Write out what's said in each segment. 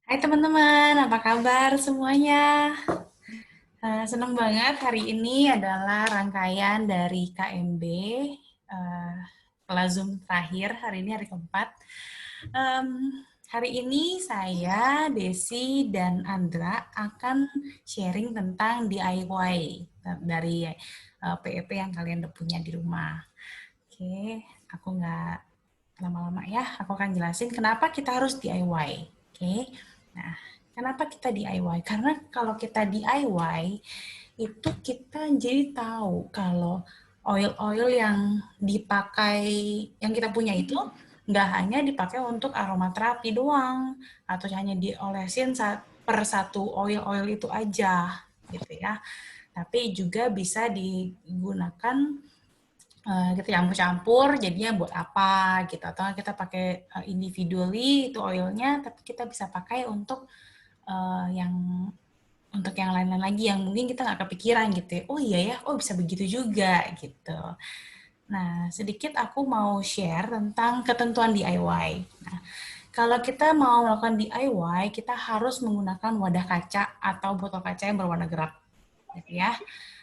Hai teman-teman, apa kabar semuanya? Senang banget hari ini adalah rangkaian dari KMB, kelas Zoom terakhir, hari ini hari keempat. Em, Hari ini saya, Desi, dan Andra akan sharing tentang DIY dari PEP yang kalian udah punya di rumah. Oke, aku nggak lama-lama ya, aku akan jelasin kenapa kita harus DIY. Oke, nah kenapa kita DIY? Karena kalau kita DIY, itu kita jadi tahu kalau oil-oil yang dipakai, yang kita punya itu nggak hanya dipakai untuk aromaterapi doang, atau hanya diolesin per satu oil-oil itu aja, gitu ya. Tapi juga bisa digunakan kita campur-campur jadinya buat apa gitu, atau kita pakai individually itu oilnya, tapi kita bisa pakai untuk yang lain-lain lagi yang mungkin kita nggak kepikiran gitu ya. Oh iya ya, oh bisa begitu juga gitu. Nah, sedikit aku mau share tentang ketentuan DIY. Nah, kalau kita mau melakukan DIY, kita harus menggunakan wadah kaca atau botol kaca yang berwarna gelap, gitu ya.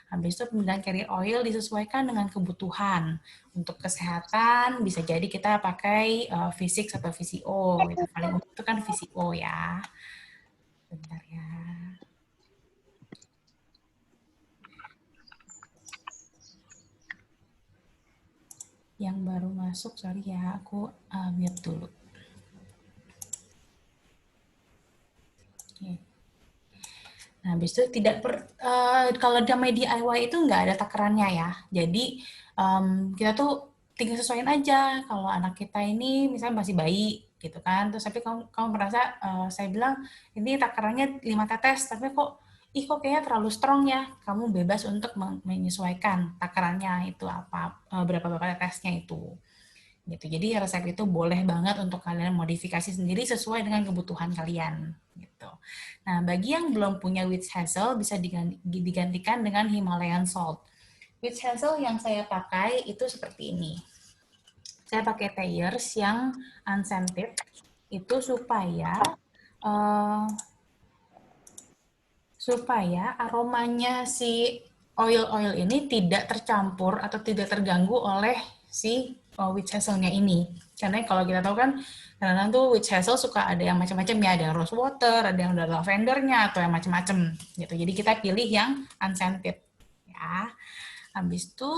Habis itu pemilihan carrier oil disesuaikan dengan kebutuhan. Untuk kesehatan bisa jadi kita pakai V6 atau VCO. Gitu. Paling umum itu kan VCO ya. Bentar ya. Yang baru masuk, sorry ya, aku mute dulu. Oke. Nah, habis itu kalau namanya DIY itu nggak ada takarannya ya. Jadi kita tuh tinggal sesuaiin aja. Kalau anak kita ini misalnya masih bayi gitu kan, terus tapi kamu merasa saya bilang ini takarannya 5 tetes, tapi kok kayaknya terlalu strong ya. Kamu bebas untuk menyesuaikan takarannya itu berapa tetesnya itu. Gitu. Jadi resep itu boleh banget untuk kalian modifikasi sendiri sesuai dengan kebutuhan kalian. Gitu. Nah, bagi yang belum punya witch hazel bisa digantikan dengan Himalayan salt. Witch hazel yang saya pakai itu seperti ini. Saya pakai Thayers yang unscented itu uh, supaya aromanya si oil-oil ini tidak tercampur atau tidak terganggu oleh si witch hazelnya ini. Karena kalau kita tahu kan kadang-kadang tuh witch hazel suka ada yang macam-macam ya, ada yang rose water, ada yang ada lavendernya atau yang macam-macam gitu. Jadi kita pilih yang unscented ya. Habis itu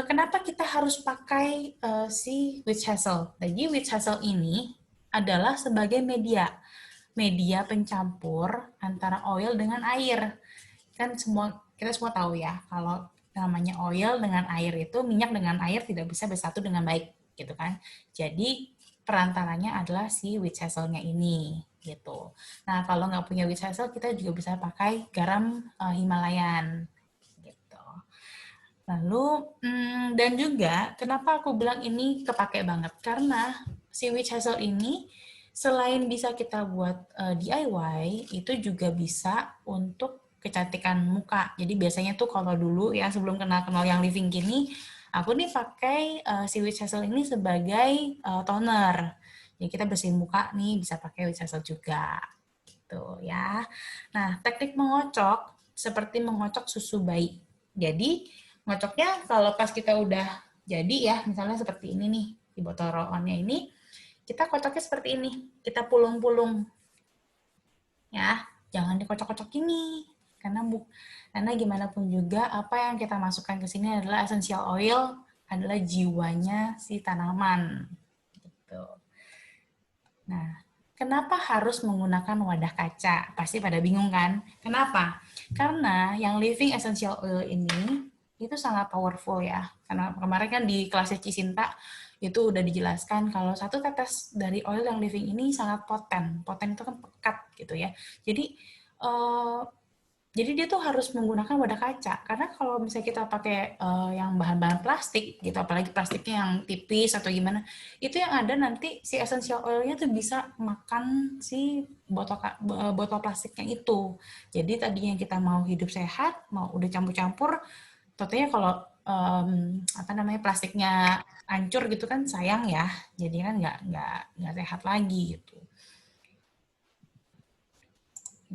kenapa kita harus pakai si witch hazel? Jadi witch hazel ini adalah sebagai media pencampur antara oil dengan air. Kan kita semua tahu ya, kalau namanya oil dengan air itu, minyak dengan air tidak bisa bersatu dengan baik, gitu kan. Jadi perantaranya adalah si witch hazelnya ini, gitu. Nah, kalau nggak punya witch hazel, kita juga bisa pakai garam Himalayan, gitu. Lalu, dan juga kenapa aku bilang ini kepake banget? Karena si witch hazel ini selain bisa kita buat DIY, itu juga bisa untuk kecantikan muka. Jadi biasanya tuh kalau dulu ya sebelum kenal-kenal yang living gini, aku nih pakai si witch hazel ini sebagai toner. Jadi kita bersihin muka nih bisa pakai witch hazel juga. Gitu ya. Nah, teknik mengocok seperti mengocok susu bayi. Jadi ngocoknya kalau pas kita udah jadi ya, misalnya seperti ini nih, di botol roll-onnya ini, kita kocoknya seperti ini. Kita pulung-pulung. Ya, jangan dikocok-kocok ini. Karena gimana pun juga, apa yang kita masukkan ke sini adalah essential oil, adalah jiwanya si tanaman. Gitu. Nah, kenapa harus menggunakan wadah kaca? Pasti pada bingung kan? Kenapa? Karena yang living essential oil ini itu sangat powerful ya. Karena kemarin kan di kelas Cisinta itu udah dijelaskan kalau satu tetes dari oil yang living ini sangat poten. Poten itu kan pekat gitu ya. Jadi eh, jadi dia tuh harus menggunakan wadah kaca karena kalau misalnya kita pakai yang bahan-bahan plastik gitu, apalagi plastiknya yang tipis atau gimana, itu yang ada nanti si essential oilnya tuh bisa makan si botol plastiknya itu. Jadi tadinya kita mau hidup sehat, mau udah campur-campur, tentunya kalau apa namanya plastiknya hancur gitu kan sayang ya, jadi kan nggak sehat lagi gitu.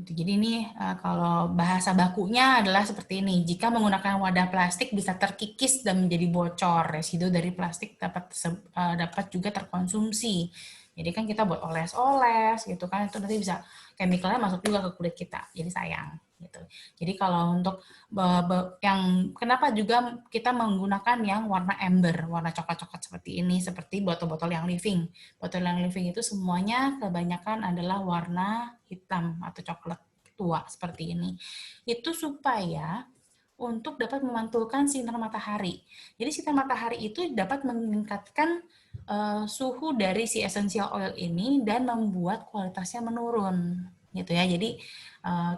Jadi ini kalau bahasa bakunya adalah seperti ini. Jika menggunakan wadah plastik bisa terkikis dan menjadi bocor. Residu dari plastik dapat juga terkonsumsi. Jadi kan kita buat oles-oles gitu kan, itu nanti bisa chemicalnya masuk juga ke kulit kita. Jadi sayang gitu. Jadi kalau untuk yang kenapa juga kita menggunakan yang warna amber, warna coklat-coklat seperti ini, seperti botol-botol yang living. Botol yang living itu semuanya kebanyakan adalah warna hitam atau coklat tua seperti ini. Itu supaya untuk dapat memantulkan sinar matahari. Jadi sinar matahari itu dapat meningkatkan suhu dari si essential oil ini dan membuat kualitasnya menurun gitu ya. Jadi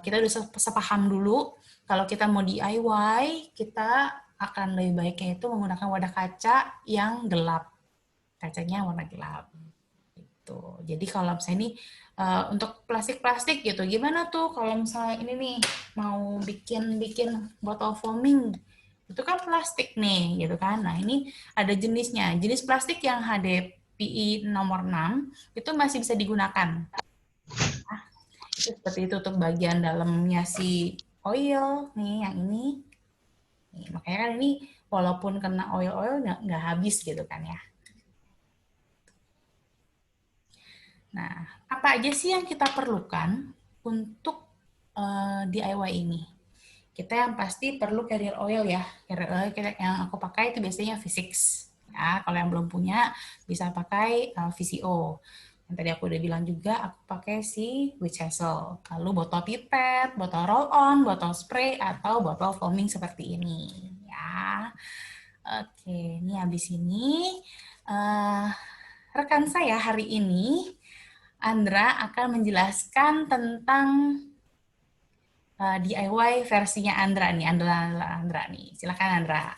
kita udah sepaham dulu kalau kita mau DIY, kita akan lebih baiknya itu menggunakan wadah kaca yang gelap. Kacanya warna gelap. Gitu. Jadi kalau misalnya ini untuk plastik-plastik gitu, gimana tuh kalau misalnya ini nih mau bikin botol foaming, itu kan plastik nih gitu kan. Nah ini ada jenisnya. Jenis plastik yang HDPI nomor 6 itu masih bisa digunakan. Nah, itu seperti itu untuk bagian dalamnya si oil nih yang ini. Nih, makanya kan ini walaupun kena oil nggak habis gitu kan ya. Nah, apa aja sih yang kita perlukan untuk DIY ini? Kita yang pasti perlu carrier oil ya. Carrier oil yang aku pakai itu biasanya V6. Ya, kalau yang belum punya bisa pakai VCO. Yang tadi aku udah bilang juga aku pakai si Witch Hazel. Lalu botol pipet, botol roll-on, botol spray, atau botol foaming seperti ini. Ya. Oke, ini habis ini rekan saya hari ini Andra akan menjelaskan tentang DIY versinya Andra nih, Andra nih. Silakan Andra.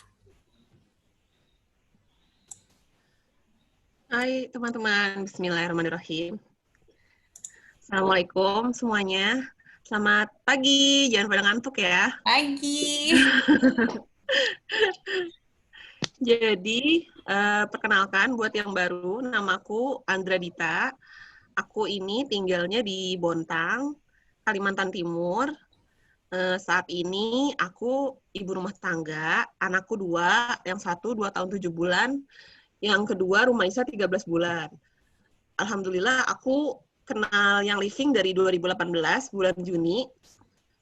Hai teman-teman, Bismillahirrahmanirrahim. Assalamualaikum semuanya. Selamat pagi, jangan pada ngantuk ya. Pagi. Jadi, perkenalkan buat yang baru, namaku Andra Dita. Aku ini tinggalnya di Bontang, Kalimantan Timur. Saat ini aku ibu rumah tangga, anakku 2, yang satu 2 tahun 7 bulan, yang kedua Rumaisa 13 bulan. Alhamdulillah aku kenal yang living dari 2018, bulan Juni.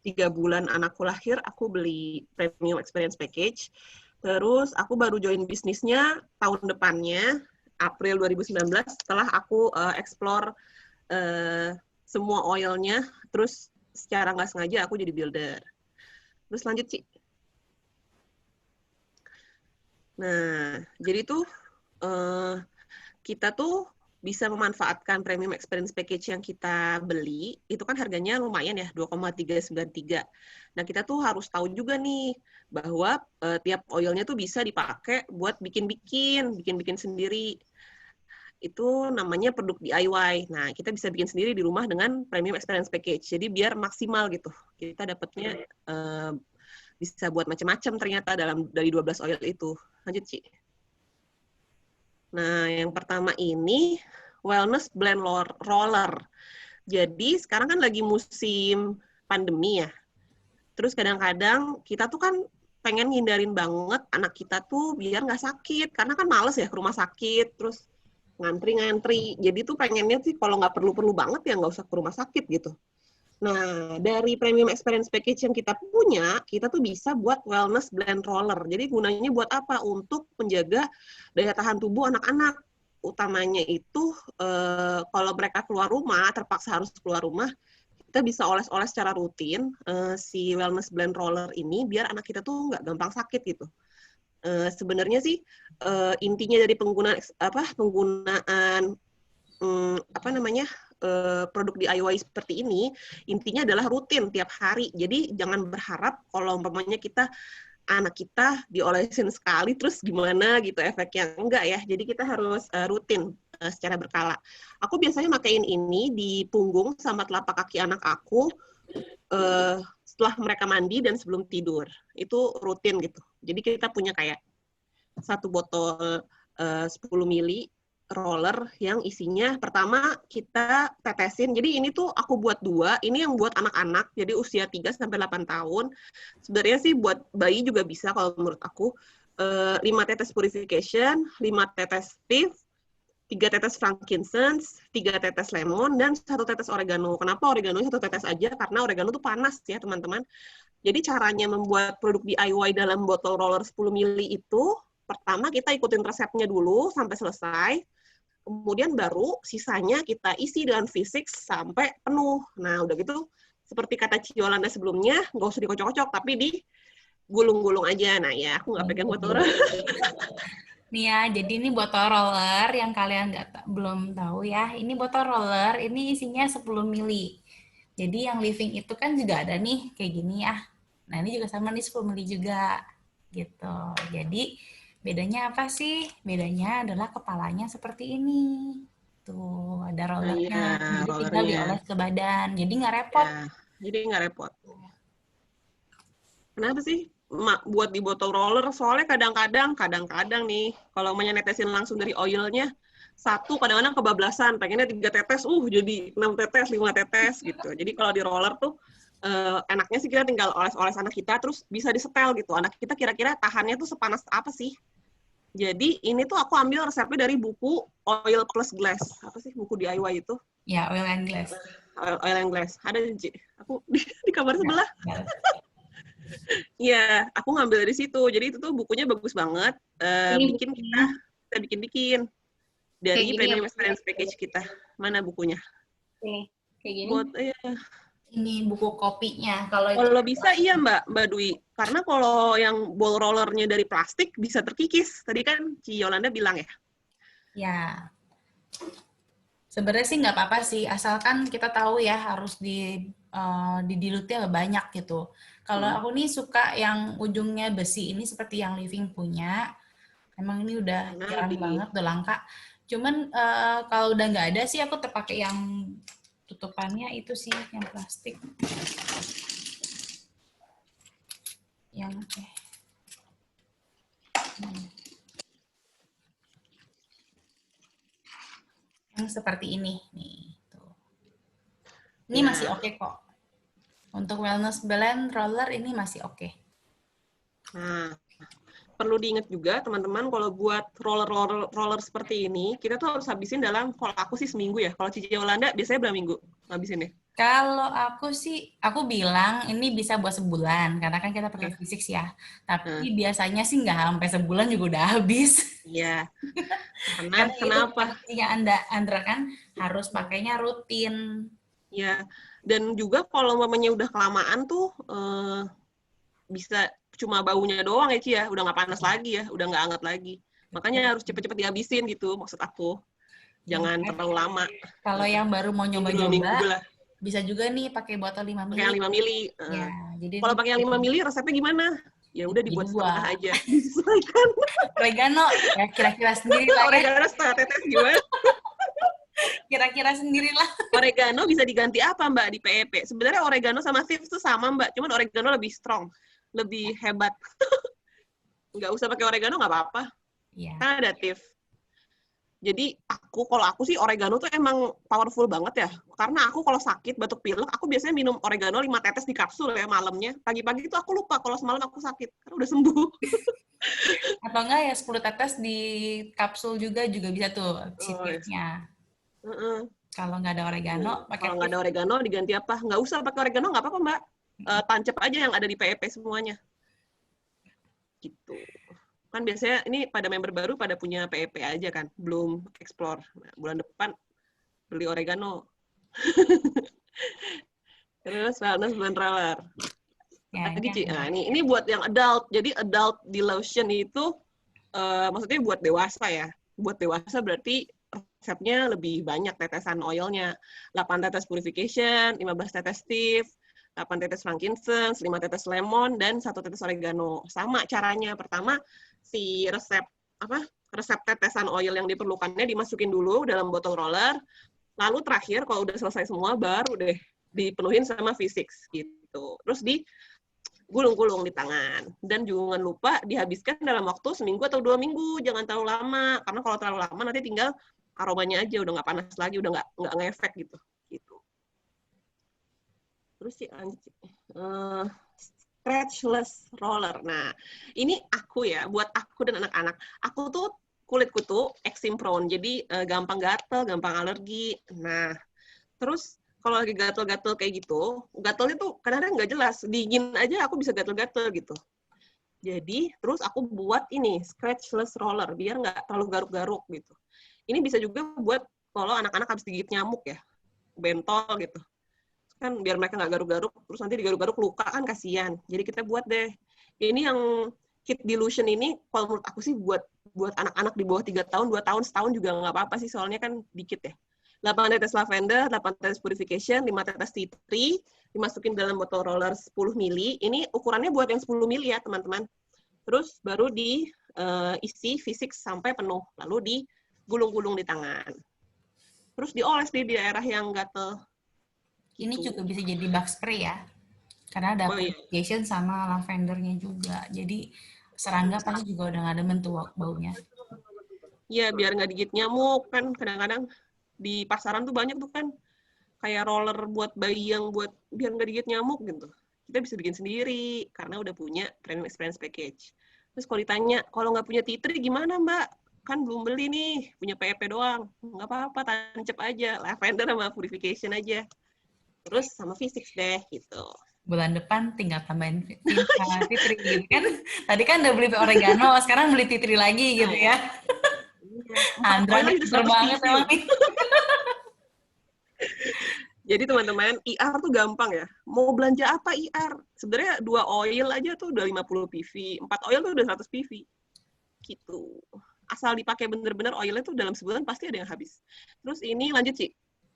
3 bulan anakku lahir, aku beli Premium Experience Package. Terus aku baru join bisnisnya tahun depannya, April 2019, setelah aku explore semua oilnya, terus secara nggak sengaja aku jadi builder. Terus lanjut, Ci. Nah, jadi tuh kita tuh bisa memanfaatkan Premium Experience Package yang kita beli, itu kan harganya lumayan ya, 2,393. Nah, kita tuh harus tahu juga nih, bahwa tiap oilnya tuh bisa dipakai buat bikin-bikin sendiri. Itu namanya produk DIY. Nah, kita bisa bikin sendiri di rumah dengan Premium Experience Package. Jadi biar maksimal gitu. Kita dapatnya bisa buat macam-macam ternyata dari 12 oil itu. Lanjut, Ci. Nah, yang pertama ini Wellness Blend Roller. Jadi sekarang kan lagi musim pandemi ya. Terus kadang-kadang kita tuh kan pengen ngindarin banget anak kita tuh biar nggak sakit. Karena kan males ya ke rumah sakit, terus ngantri-ngantri. Jadi tuh pengennya sih kalau nggak perlu-perlu banget ya nggak usah ke rumah sakit gitu. Nah, dari Premium Experience Package yang kita punya, kita tuh bisa buat Wellness Blend Roller. Jadi gunanya buat apa? Untuk menjaga daya tahan tubuh anak-anak. Utamanya itu kalau mereka keluar rumah, terpaksa harus keluar rumah, kita bisa oles-oles secara rutin si Wellness Blend Roller ini biar anak kita tuh nggak gampang sakit gitu. Sebenarnya sih intinya dari penggunaan produk DIY seperti ini, intinya adalah rutin tiap hari. Jadi jangan berharap kalau umpamanya anak kita diolesin sekali terus gimana gitu efeknya. Enggak ya. Jadi kita harus rutin secara berkala. Aku biasanya makain ini di punggung sama telapak kaki anak aku setelah mereka mandi dan sebelum tidur. Itu rutin gitu. Jadi kita punya kayak satu botol 10 mili roller yang isinya pertama kita tetesin. Jadi ini tuh aku buat 2, ini yang buat anak-anak, jadi usia 3-8 tahun. Sebenarnya sih buat bayi juga bisa kalau menurut aku. 5 tetes purification, 5 tetes stiff, 3 tetes frankincense, 3 tetes lemon, dan 1 tetes oregano. Kenapa oregano 1 tetes aja? Karena oregano tuh panas ya teman-teman. Jadi caranya membuat produk DIY dalam botol roller 10 ml itu, pertama kita ikutin resepnya dulu sampai selesai, kemudian baru sisanya kita isi dengan V6 sampai penuh. Nah, udah gitu, seperti kata Ciolanda sebelumnya, nggak usah dikocok-kocok, tapi digulung-gulung aja. Nah ya, aku nggak pegang botol roller. Nih ya, jadi ini botol roller yang kalian belum tahu ya. Ini botol roller, ini isinya 10 mili. Jadi yang living itu kan juga ada nih, kayak gini ya. Nah ini juga sama nih 10 mili juga. Gitu. Jadi bedanya apa sih? Bedanya adalah kepalanya seperti ini. Tuh, ada Nah ya, rollernya. Jadi tinggal rollernya. dioles ke badan. Jadi nggak repot. Ya, jadi nggak repot. Kenapa sih buat di botol roller? Soalnya kadang-kadang nih, kalau mau netesin langsung dari oilnya, 1 kadang-kadang kebablasan, pengennya 3 tetes, jadi 6 tetes, 5 tetes gitu. Jadi kalau di roller tuh enaknya sih kita tinggal oles-oles anak kita, terus bisa disetel gitu. Anak kita kira-kira tahannya tuh sepanas apa sih? Jadi ini tuh aku ambil resepnya dari buku Oil Plus Glass. Apa sih buku DIY itu? Ya, oil and glass. Oil and Glass. Ada aku di kamar sebelah. Ya. Iya, aku ngambil dari situ. Jadi itu tuh bukunya bagus banget. Ini Bikin bukunya kita bikin kayak dari gini ya, premium experience package kita. Mana bukunya? ini kayak gini. Buat Ini buku kopinya. Kalau itu kalau bisa iya Mbak Dwi. Karena kalau yang ball rollernya dari plastik bisa terkikis. Tadi kan Ci Yolanda bilang ya. ya sebenarnya sih nggak apa-apa sih, asalkan kita tahu ya harus didilutnya banyak gitu. Kalau aku nih suka yang ujungnya besi ini seperti yang Living punya. Emang ini udah Karena jarang lebih banget, udah langka. Cuman kalau udah nggak ada sih aku terpakai yang tutupannya itu sih yang plastik. Yang yang seperti ini nih. Tuh. Ini ya. masih oke kok. Untuk wellness blend roller ini masih oke. Nah, perlu diingat juga teman-teman kalau buat roller seperti ini, kita tuh harus habisin dalam, kalau aku sih seminggu ya. Kalau Cici Yolanda biasanya berapa minggu habisinnya? Kalau aku sih, aku bilang ini bisa buat sebulan, karena kan kita pakai fisik ya. Tapi biasanya sih nggak sampai sebulan juga udah habis. Iya. Karena Karena itu kenapa? fungsinya Andra kan harus pakainya rutin. Ya, dan juga kalau mamanya udah kelamaan tuh bisa cuma baunya doang ya Ci ya, udah nggak panas lagi ya, udah nggak hangat lagi. Makanya harus cepet-cepet dihabisin gitu maksud aku. Jangan terlalu lama. Kalau yang baru mau Minggu nyoba-nyoba, lah. bisa juga nih pakai botol 5 Pakai yang mili. 5 mili. Ya, jadi Kalau pakai yang 5 mili resepnya gimana? Ya udah dibuat dibagi setengah 2. aja. Disesuaikan. Oregano, ya kira-kira sendiri lah ya. Oregano setengah tetes gimana? Kira-kira sendirilah. Oregano bisa diganti apa Mbak di PEP? Sebenarnya oregano sama thieves itu sama Mbak, cuman oregano lebih strong, lebih hebat. Nggak usah pakai oregano nggak apa-apa. Iya. Kan ada thieves. Jadi kalau aku sih oregano tuh emang powerful banget ya. Karena aku kalau sakit batuk pilek, aku biasanya minum oregano 5 tetes di kapsul ya malamnya. Pagi-pagi itu aku lupa kalau semalam aku sakit, karena udah sembuh. Atau enggak ya 10 tetes di kapsul juga bisa tuh si Oh, tipsnya. ya. Kalau nggak ada oregano, pakai Kalau nggak ada oregano diganti apa? Nggak usah pakai oregano, nggak apa-apa Mbak. Tancap aja yang ada di PEP semuanya. Gitu. Kan biasanya ini pada member baru pada punya PEP aja kan, belum explore. Nah, bulan depan beli oregano. Terus wellness blend roller. ya, Lagi Ci, nah ini buat yang adult. Jadi adult di lotion itu maksudnya buat dewasa ya. Buat dewasa berarti resepnya lebih banyak tetesan oilnya. 8 tetes purification, 15 tetes stiff, 8 tetes frankincense, 5 tetes lemon, dan 1 tetes oregano. Sama caranya. Pertama, si resep tetesan oil yang diperlukannya dimasukin dulu dalam botol roller. Lalu terakhir, kalau udah selesai semua, baru deh dipenuhin sama V6 gitu. Terus gulung-gulung di tangan. Dan jangan lupa dihabiskan dalam waktu seminggu atau 2 minggu. Jangan terlalu lama. Karena kalau terlalu lama nanti tinggal aromanya aja udah nggak panas lagi, udah nggak ngefek gitu. Gitu. Terus sih scratchless roller. Nah, ini aku ya, buat aku dan anak-anak. Aku tuh kulitku tuh eczema prone, jadi gampang gatel, gampang alergi. Nah, terus kalau lagi gatel-gatel kayak gitu, gatelnya tuh kadang-kadang nggak jelas. Dingin aja aku bisa gatel-gatel gitu. Jadi, terus aku buat ini, scratchless roller, biar nggak terlalu garuk-garuk gitu. Ini bisa juga buat kalau anak-anak habis digigit nyamuk ya, bentol gitu. Kan biar mereka nggak garuk-garuk, terus nanti digaruk-garuk luka kan kasihan. Jadi kita buat deh. Ini yang Kit Dilution ini, kalau menurut aku sih buat anak-anak di bawah 3 tahun, 2 tahun, setahun juga nggak apa-apa sih, soalnya kan dikit ya. 8 tetes lavender, 8 tetes purification, 5 tetes tea tree, dimasukin dalam botol roller 10 mili. Ini ukurannya buat yang 10 mili ya, teman-teman. Terus baru diisi V6 sampai penuh, lalu digulung-gulung di tangan. Terus dioles di daerah yang gatel. Ini Gitu. juga bisa jadi bug spray ya, karena ada purification sama lavendernya juga. Jadi serangga pasti juga udah nggak demen tuh baunya. Iya, biar nggak digigit nyamuk kan. Kadang-kadang di pasaran tuh banyak tuh kan kayak roller buat bayi yang buat biar nggak digigit nyamuk gitu. Kita bisa bikin sendiri karena udah punya premium experience package. Terus kalau ditanya, kalau nggak punya tea tree gimana Mbak? Kan belum beli nih, punya PEP doang. Nggak apa-apa, tancap aja. Lavender sama purification aja. Terus sama V6 deh, gitu. Bulan depan tinggal tambahin tea tree gitu kan. Tadi kan udah beli oregano, sekarang beli tea tree lagi gitu ya. Iya. 4 Andra oil nih aja udah pinter 100 banget PV. emang nih. Jadi teman-teman, IR tuh gampang ya. Mau belanja apa IR? Sebenarnya 2 oil aja tuh udah 50 PV, 4 oil tuh udah 100 PV. Gitu. Asal dipakai bener-bener oilnya tuh dalam sebulan pasti ada yang habis. Terus ini lanjut sih,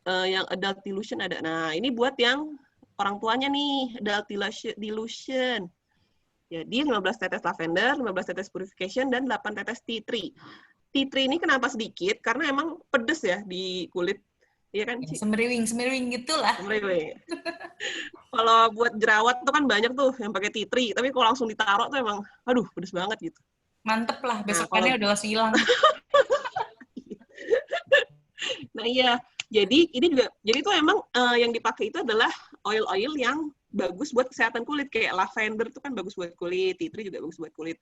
yang adult dilution ada. Nah, ini buat yang orang tuanya nih, adult dilution. Jadi 15 tetes lavender, 15 tetes purification, dan 8 tetes tea tree. Tea tree ini kenapa sedikit? Karena emang pedes ya di kulit. Iya kan, Ci? Semeriwing gitulah. Semeriwing. Kalau buat jerawat tuh kan banyak tuh yang pakai tea tree, tapi kalau langsung ditaruh tuh emang, aduh, pedes banget gitu. Mantep lah, Nah, besokannya udah langsung hilang. Nah iya, jadi ini juga, jadi itu emang yang dipakai itu adalah oil-oil yang bagus buat kesehatan kulit, kayak lavender itu kan bagus buat kulit, tea tree juga bagus buat kulit.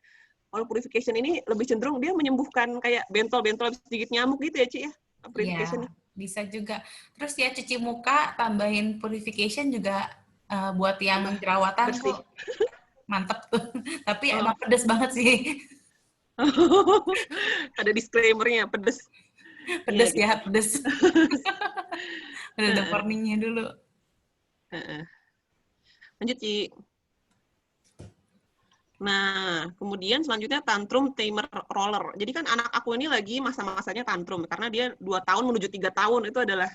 Oil purification ini lebih cenderung dia menyembuhkan kayak bentol-bentol sedikit nyamuk gitu ya, Ci ya? Purification. Iya, bisa juga. Terus ya cuci muka, tambahin purification juga buat yang jerawatan Bersih. tuh mantep tuh. Tapi Oh. emang pedes banget sih. Ada disclaimer-nya, pedes. Pedes gitu. ya, pedes. Udah ada warningnya dulu. Lanjut, Ci. Nah, kemudian selanjutnya tantrum tamer roller. Jadi kan anak aku ini lagi masa-masanya tantrum, karena dia 2 tahun menuju 3 tahun, itu adalah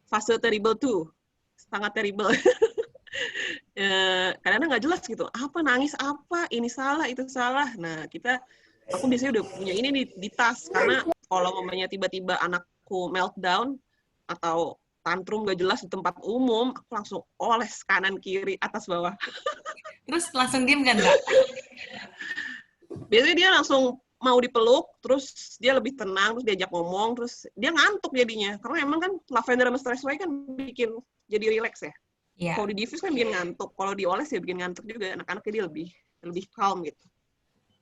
fase terrible tuh. Sangat terrible. Kadang-kadang nggak jelas gitu, apa nangis apa, ini salah, itu salah. Nah, aku biasanya udah punya ini di tas, karena kalau mamanya tiba-tiba anakku meltdown, atau tantrum gak jelas di tempat umum, aku langsung oles kanan, kiri, atas, bawah. Terus langsung diem kan, Kak? Biasanya dia langsung mau dipeluk, terus dia lebih tenang, terus diajak ngomong, terus dia ngantuk jadinya. Karena emang kan lavender sama stress away kan bikin jadi relax ya. Iya. Kalau di diffuse kan bikin ngantuk, kalau dioles ya bikin ngantuk juga. Anak-anaknya dia lebih calm gitu.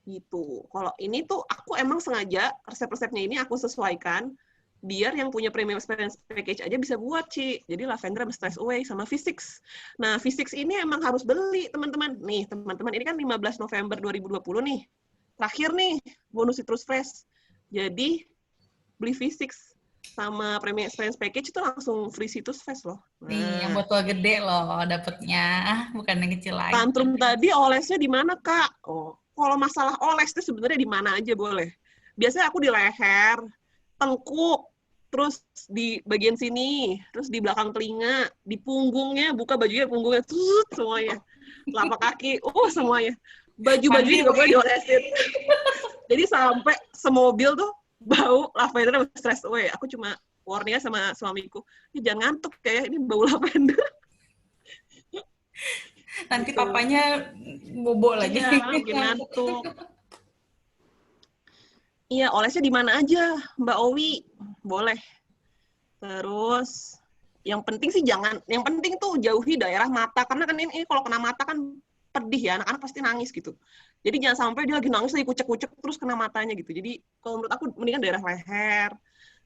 Gitu. Kalau ini tuh aku emang sengaja resep-resepnya ini aku sesuaikan biar yang punya premium experience package aja bisa buat, Ci. Jadi lavender sama stress away sama V6. Nah, V6 ini emang harus beli, teman-teman. Nih, teman-teman, ini kan 15 November 2020 nih. Terakhir nih, bonus citrus fresh. Jadi, beli V6 sama premium experience package itu langsung free citrus fresh loh. Nah, Nih, yang botol gede loh dapetnya. Bukan yang kecil lagi. tantrum tadi olesnya di mana, Kak? Oh, kalau masalah oles itu sebenarnya di mana aja boleh. Biasanya aku di leher, tengkuk, terus di bagian sini, terus di belakang telinga, di punggungnya, buka bajunya, punggungnya, semuanya. Telapak kaki, semuanya. Baju-bajunya juga boleh diolesin. Jadi sampai semobil tuh bau lavender sama stress away. Aku cuma warningnya sama suamiku, jangan ngantuk kayak ini bau lavender. Nanti papanya bobo lagi. Iya, bikin ngantuk. Iya, olesnya di mana aja, Mbak Owi. Boleh. Terus yang penting sih yang penting tuh jauhi daerah mata, karena kan ini kalau kena mata kan pedih ya, anak-anak pasti nangis gitu. Jadi jangan sampai dia lagi nangis, lagi kucek-kucek, terus kena matanya gitu. Jadi kalau menurut aku mendingan daerah leher,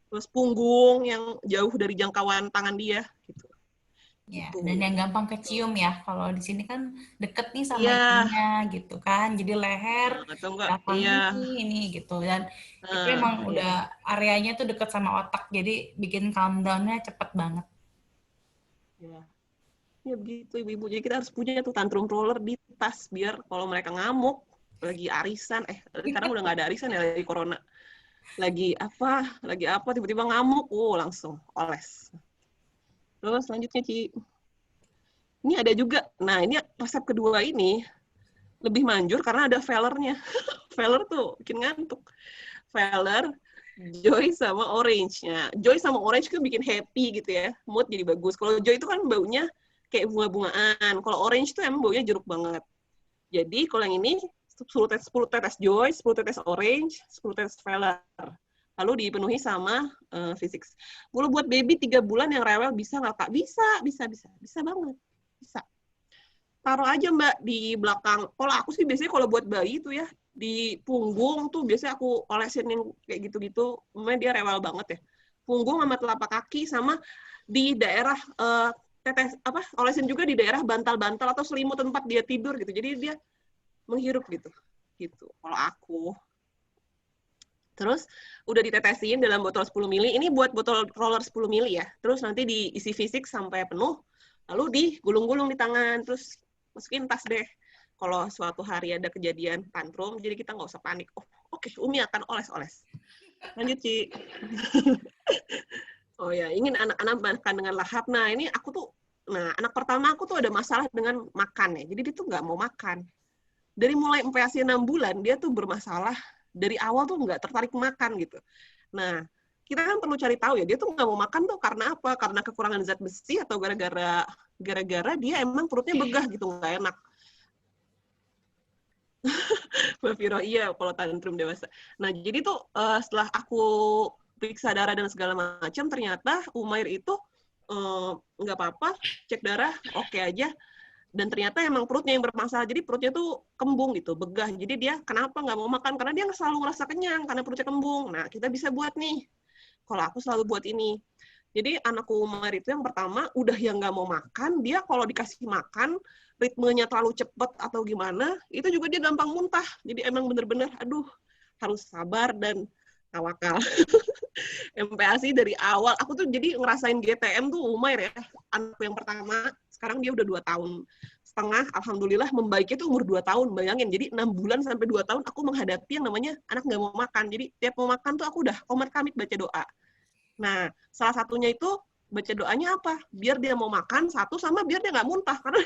terus punggung yang jauh dari jangkauan tangan dia gitu. Ya, Gitu. dan yang gampang kecium ya. Kalau di sini kan deket nih sama Iya, ininya gitu kan. Jadi leher, atau enggak, belakang iya, ini gitu. Dan itu nah, emang iya. udah areanya tuh deket sama otak. Jadi bikin calm down-nya cepet banget. Ya. Ya begitu ibu-ibu. Jadi kita harus punya tuh tantrum roller di tas biar kalau mereka ngamuk lagi arisan, sekarang udah nggak ada arisan ya lagi corona. Lagi apa tiba-tiba ngamuk, langsung oles. Terus selanjutnya Ci, ini ada juga. Nah ini resep kedua ini lebih manjur karena ada Vellernya. Veller tuh bikin ngantuk. Veller, Joy sama Orange-nya. Joy sama Orange tuh bikin happy gitu ya, mood jadi bagus. Kalau Joy itu kan baunya kayak bunga-bungaan. Kalau Orange tuh emang baunya jeruk banget. Jadi kalau yang ini 10 tetes Joy, 10 tetes Orange, 10 tetes Veller. Lalu dipenuhi sama Physics. Kalau buat baby 3 bulan yang rewel bisa nggak Kak? Bisa banget. Bisa. Taruh aja Mbak di belakang. Kalau aku sih biasanya kalau buat bayi itu ya, di punggung tuh biasanya aku olesin yang kayak gitu-gitu. Memang dia rewel banget ya. Punggung sama telapak kaki sama di daerah tetes olesin juga di daerah bantal-bantal atau selimut tempat dia tidur gitu. Jadi dia menghirup gitu. Gitu. Kalau aku. Terus udah ditetesin dalam botol 10 mili. Ini buat botol roller 10 mili ya. Terus nanti diisi fisik sampai penuh. Lalu digulung-gulung di tangan. Terus masukin tas deh. Kalau suatu hari ada kejadian tantrum, jadi kita nggak usah panik. Oke, Umi akan oles-oles. Lanjut, Ci. Oh ya, ingin anak-anak makan dengan lahap. Nah, anak pertama aku tuh ada masalah dengan makan ya. Jadi dia tuh nggak mau makan. Dari mulai MPASI 6 bulan, dia tuh bermasalah. Dari awal tuh nggak tertarik makan gitu. Nah, kita kan perlu cari tahu ya, dia tuh nggak mau makan tuh karena apa? Karena kekurangan zat besi atau gara-gara dia emang perutnya begah gitu, nggak enak. Mbak Viro, iya kalau tantrum dewasa. Nah, jadi tuh setelah aku periksa darah dan segala macam, ternyata Umair itu nggak apa-apa, cek darah oke aja, dan ternyata emang perutnya yang bermasalah. Jadi perutnya tuh kembung gitu, begah. Jadi dia kenapa nggak mau makan? Karena dia selalu ngerasa kenyang karena perutnya kembung. Nah, kita bisa buat nih. Kalau aku selalu buat ini. Jadi anakku Umar itu yang pertama, udah yang nggak mau makan, dia kalau dikasih makan, ritmenya terlalu cepet atau gimana, itu juga dia gampang muntah. Jadi emang bener-bener, aduh, harus sabar dan tawakal. MPASI dari awal, aku tuh jadi ngerasain GTM tuh Umair ya, anakku yang pertama, sekarang dia udah 2 tahun setengah, alhamdulillah membaiknya tuh umur 2 tahun, bayangin, jadi 6 bulan sampai 2 tahun aku menghadapi yang namanya anak nggak mau makan, jadi tiap mau makan tuh aku udah komat kamit baca doa. Nah, salah satunya itu baca doanya apa? Biar dia mau makan, satu sama biar dia nggak muntah, karena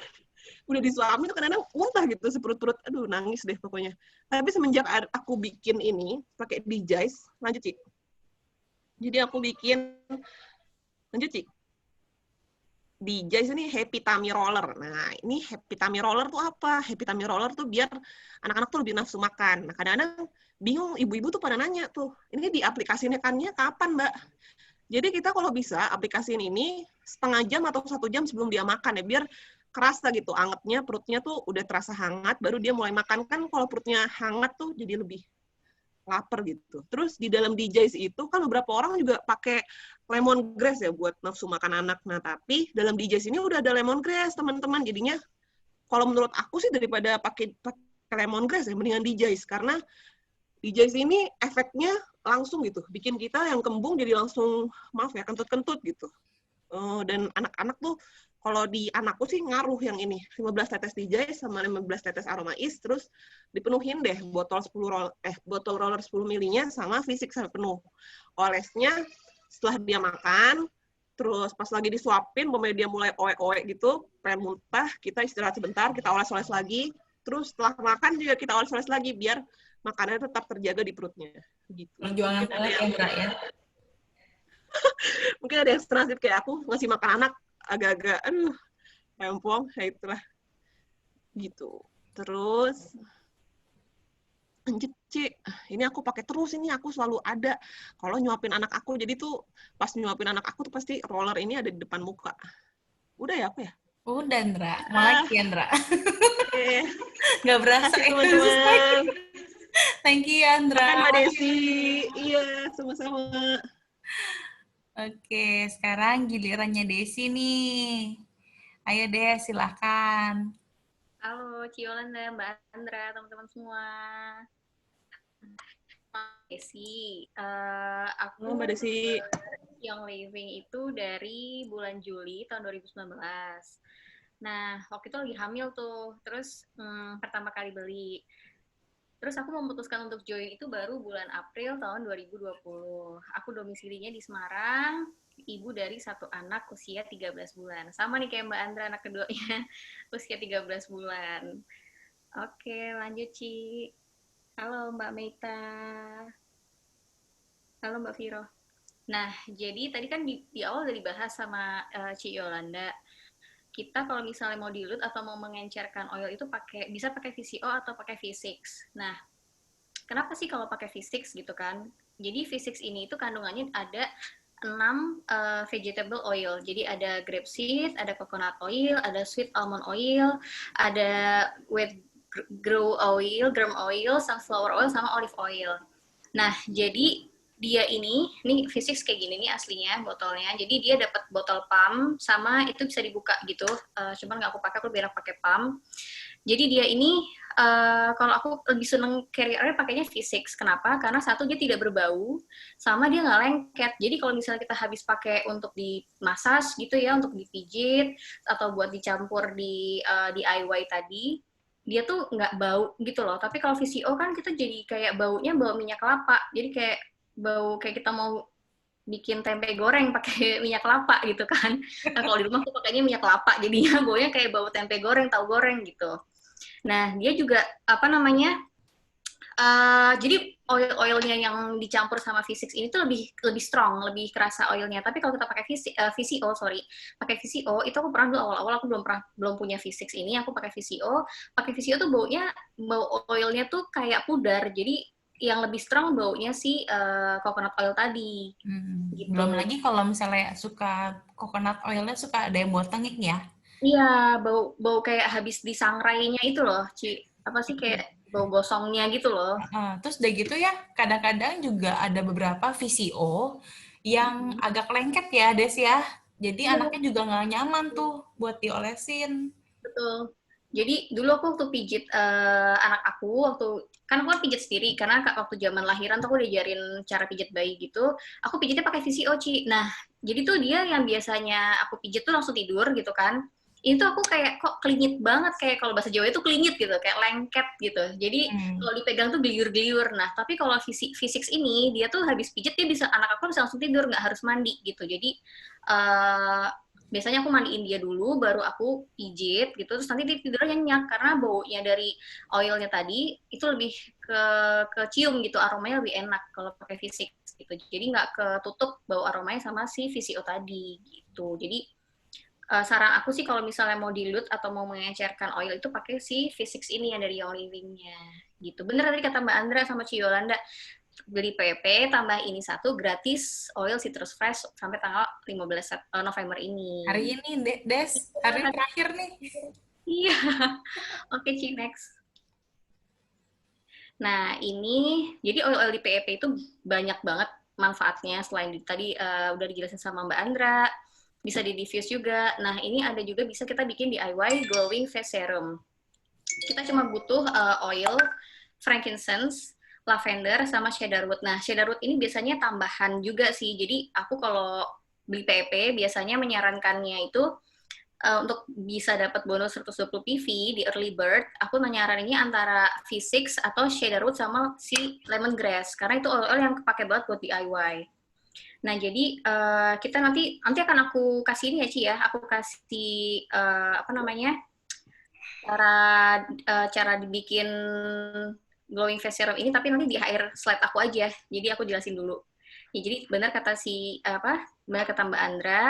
udah disuamin tuh kadang-kadang muntah gitu, seperut-perut, aduh nangis deh pokoknya. Tapi semenjak aku bikin ini, pakai Dijais, lanjut Ci. Jadi aku bikin, lanjut Ci, Dijais ini Happy Tummy Roller. Nah, ini Happy Tummy Roller tuh apa? Happy Tummy Roller tuh biar anak-anak tuh lebih nafsu makan. Nah, kadang-kadang bingung, ibu-ibu tuh pada nanya tuh, ini diaplikasikannya kapan, Mbak? Jadi kita kalau bisa aplikasiin ini setengah jam atau 1 jam sebelum dia makan ya, biar kerasa gitu angetnya, perutnya tuh udah terasa hangat, baru dia mulai makan. Kan kalau perutnya hangat tuh jadi lebih lapar gitu. Terus di dalam DJs itu kan beberapa orang juga pakai lemongrass ya buat nafsu makan anak. Nah, tapi dalam DJs ini udah ada lemongrass, teman-teman. Jadinya kalau menurut aku sih daripada pakai lemongrass ya mendingan DJs, karena DJs ini efeknya langsung gitu, bikin kita yang kembung jadi langsung, maaf ya, kentut-kentut gitu. Dan anak-anak tuh, kalau di anakku sih ngaruh yang ini, 15 tetes DJ sama 15 tetes aromais, terus dipenuhin deh botol roller 10 milinya sama fisik sampai penuh. Olesnya setelah dia makan, terus pas lagi disuapin, pokoknya dia mulai oek-oek gitu, pengen muntah, kita istirahat sebentar, kita oles-oles lagi, terus setelah makan juga kita oles-oles lagi, biar makanannya tetap terjaga di perutnya. Gitu. Perjuangan banget ya, Mbak ya. Mungkin ada yang senasib kayak aku, ngasih makan anak agak-agak, aduh, rempong, ya itulah. Gitu. Terus, anjir, Ci, ini aku pakai terus, ini aku selalu ada kalau nyuapin anak aku. Jadi tuh pas nyuapin anak aku tuh pasti roller ini ada di depan muka. Udah ya aku ya? Udah, Ndra. Mau Ah, lagi ya, Ndra? oke. Nggak berasa Makasih ya. Selesai. teman-teman. Thank you ya, Ndra. Makan Mbak Desi. Iya, sama-sama. Oke, sekarang gilirannya Desi nih. Ayo deh, silakan. Halo, Ciolanda, Mbak Andra, teman-teman semua. Desi, Halo Mbak aku Desi. Young Living itu dari bulan Juli tahun 2019. Nah, waktu itu lagi hamil tuh, terus pertama kali beli. Terus aku memutuskan untuk join itu baru bulan April tahun 2020. Aku domisilinya di Semarang, ibu dari satu anak usia 13 bulan. Sama nih kayak Mbak Andra, anak keduanya usia 13 bulan. Oke, lanjut, Ci. Halo, Mbak Meita. Halo, Mbak Viro. Nah, jadi tadi kan di awal udah dibahas sama Ci Yolanda. Kita kalau misalnya mau dilute atau mau mengencerkan oil itu bisa pakai VCO atau pakai V6. Nah, kenapa sih kalau pakai V6 gitu kan? Jadi V6 ini itu kandungannya ada 6 vegetable oil. Jadi ada grapeseed, ada coconut oil, ada sweet almond oil, ada wheat grow oil, germ oil, sunflower oil, sama olive oil. Nah, jadi dia ini V6 kayak gini nih aslinya botolnya. Jadi dia dapat botol pump sama itu bisa dibuka gitu. Cuman nggak aku pakai, aku biar pakai pump. Jadi dia ini kalau aku lebih seneng carrier pakainya V6. Kenapa? Karena satu dia tidak berbau, sama dia nggak lengket. Jadi kalau misalnya kita habis pakai untuk di massage gitu ya, untuk dipijit atau buat dicampur di DIY tadi, dia tuh nggak bau gitu loh. Tapi kalau VCO kan kita jadi kayak baunya bau minyak kelapa. Jadi kayak bau kayak kita mau bikin tempe goreng pakai minyak kelapa gitu kan. Nah kalau di rumah aku pakainya minyak kelapa, jadinya baunya kayak bau tempe goreng, tahu goreng gitu. Nah dia juga apa namanya? Jadi oil-oilnya yang dicampur sama V6 ini tuh lebih strong, lebih kerasa oilnya. Tapi kalau kita pakai VCO, pakai VCO itu aku pernah dulu awal-awal aku belum punya V6 ini, aku pakai VCO. Pakai VCO tuh bau oilnya tuh kayak pudar. Jadi yang lebih strong baunya si coconut oil tadi. Gitu. Belum lagi kalau misalnya suka coconut oilnya suka ada yang buat tengik ya. Iya, bau kayak habis disangrainya itu loh, Ci. Apa sih kayak bau gosongnya gitu loh. Terus udah gitu ya, kadang-kadang juga ada beberapa VCO yang agak lengket ya, Des ya. Jadi anaknya juga nggak nyaman tuh buat diolesin. Betul. Jadi dulu aku waktu pijit anak aku kan aku pijit sendiri karena waktu zaman lahiran tuh aku diajarin cara pijit bayi gitu. Aku pijitnya pakai VCO, Ci. Nah, jadi tuh dia yang biasanya aku pijit tuh langsung tidur gitu kan. Itu aku kayak kok klinyit banget, kayak kalau bahasa Jawa itu klinyit gitu, kayak lengket gitu. Jadi kalau dipegang tuh geliur-geliur. Nah, tapi kalau V6 ini dia tuh habis pijit dia bisa anak aku bisa langsung tidur, nggak harus mandi gitu. Jadi biasanya aku mandiin dia dulu baru aku pijit gitu, terus nanti dia tidurnya nyenyak karena baunya dari oilnya tadi itu lebih ke cium gitu, aromanya lebih enak kalau pakai V6 gitu. Jadi nggak ketutup bau aromanya sama si VCO tadi gitu. Jadi saran aku sih kalau misalnya mau dilute atau mau mengecerkan oil itu pakai si V6 ini yang dari Young Living-nya gitu. Bener tadi kata Mbak Andra sama Ci Yolanda, beli PP tambah ini satu gratis oil citrus fresh sampai tanggal 15 November ini. Hari ini, Des, hari terakhir nih. Iya. Oke, Ci, next. Nah, ini jadi oil-oil di PEP itu banyak banget manfaatnya selain tadi udah dijelasin sama Mbak Andra, bisa di diffuse juga. Nah, ini ada juga bisa kita bikin DIY glowing face serum. Kita cuma butuh oil, frankincense, lavender, sama cedarwood. Nah, cedarwood ini biasanya tambahan juga sih. Jadi aku kalau beli PP biasanya menyarankannya itu untuk bisa dapat bonus 120 PV di early bird, aku menyaraninnya antara V6 atau cedarwood sama si lemongrass. Karena itu oil-oil yang kepake banget buat DIY. Nah, jadi kita nanti akan aku kasih ini ya, Ci ya. Aku kasih apa namanya? Cara dibikin glowing face serum ini, tapi nanti di akhir slide aku aja. Jadi aku jelasin dulu. Ya, jadi benar kata benar kata Mbak Andra.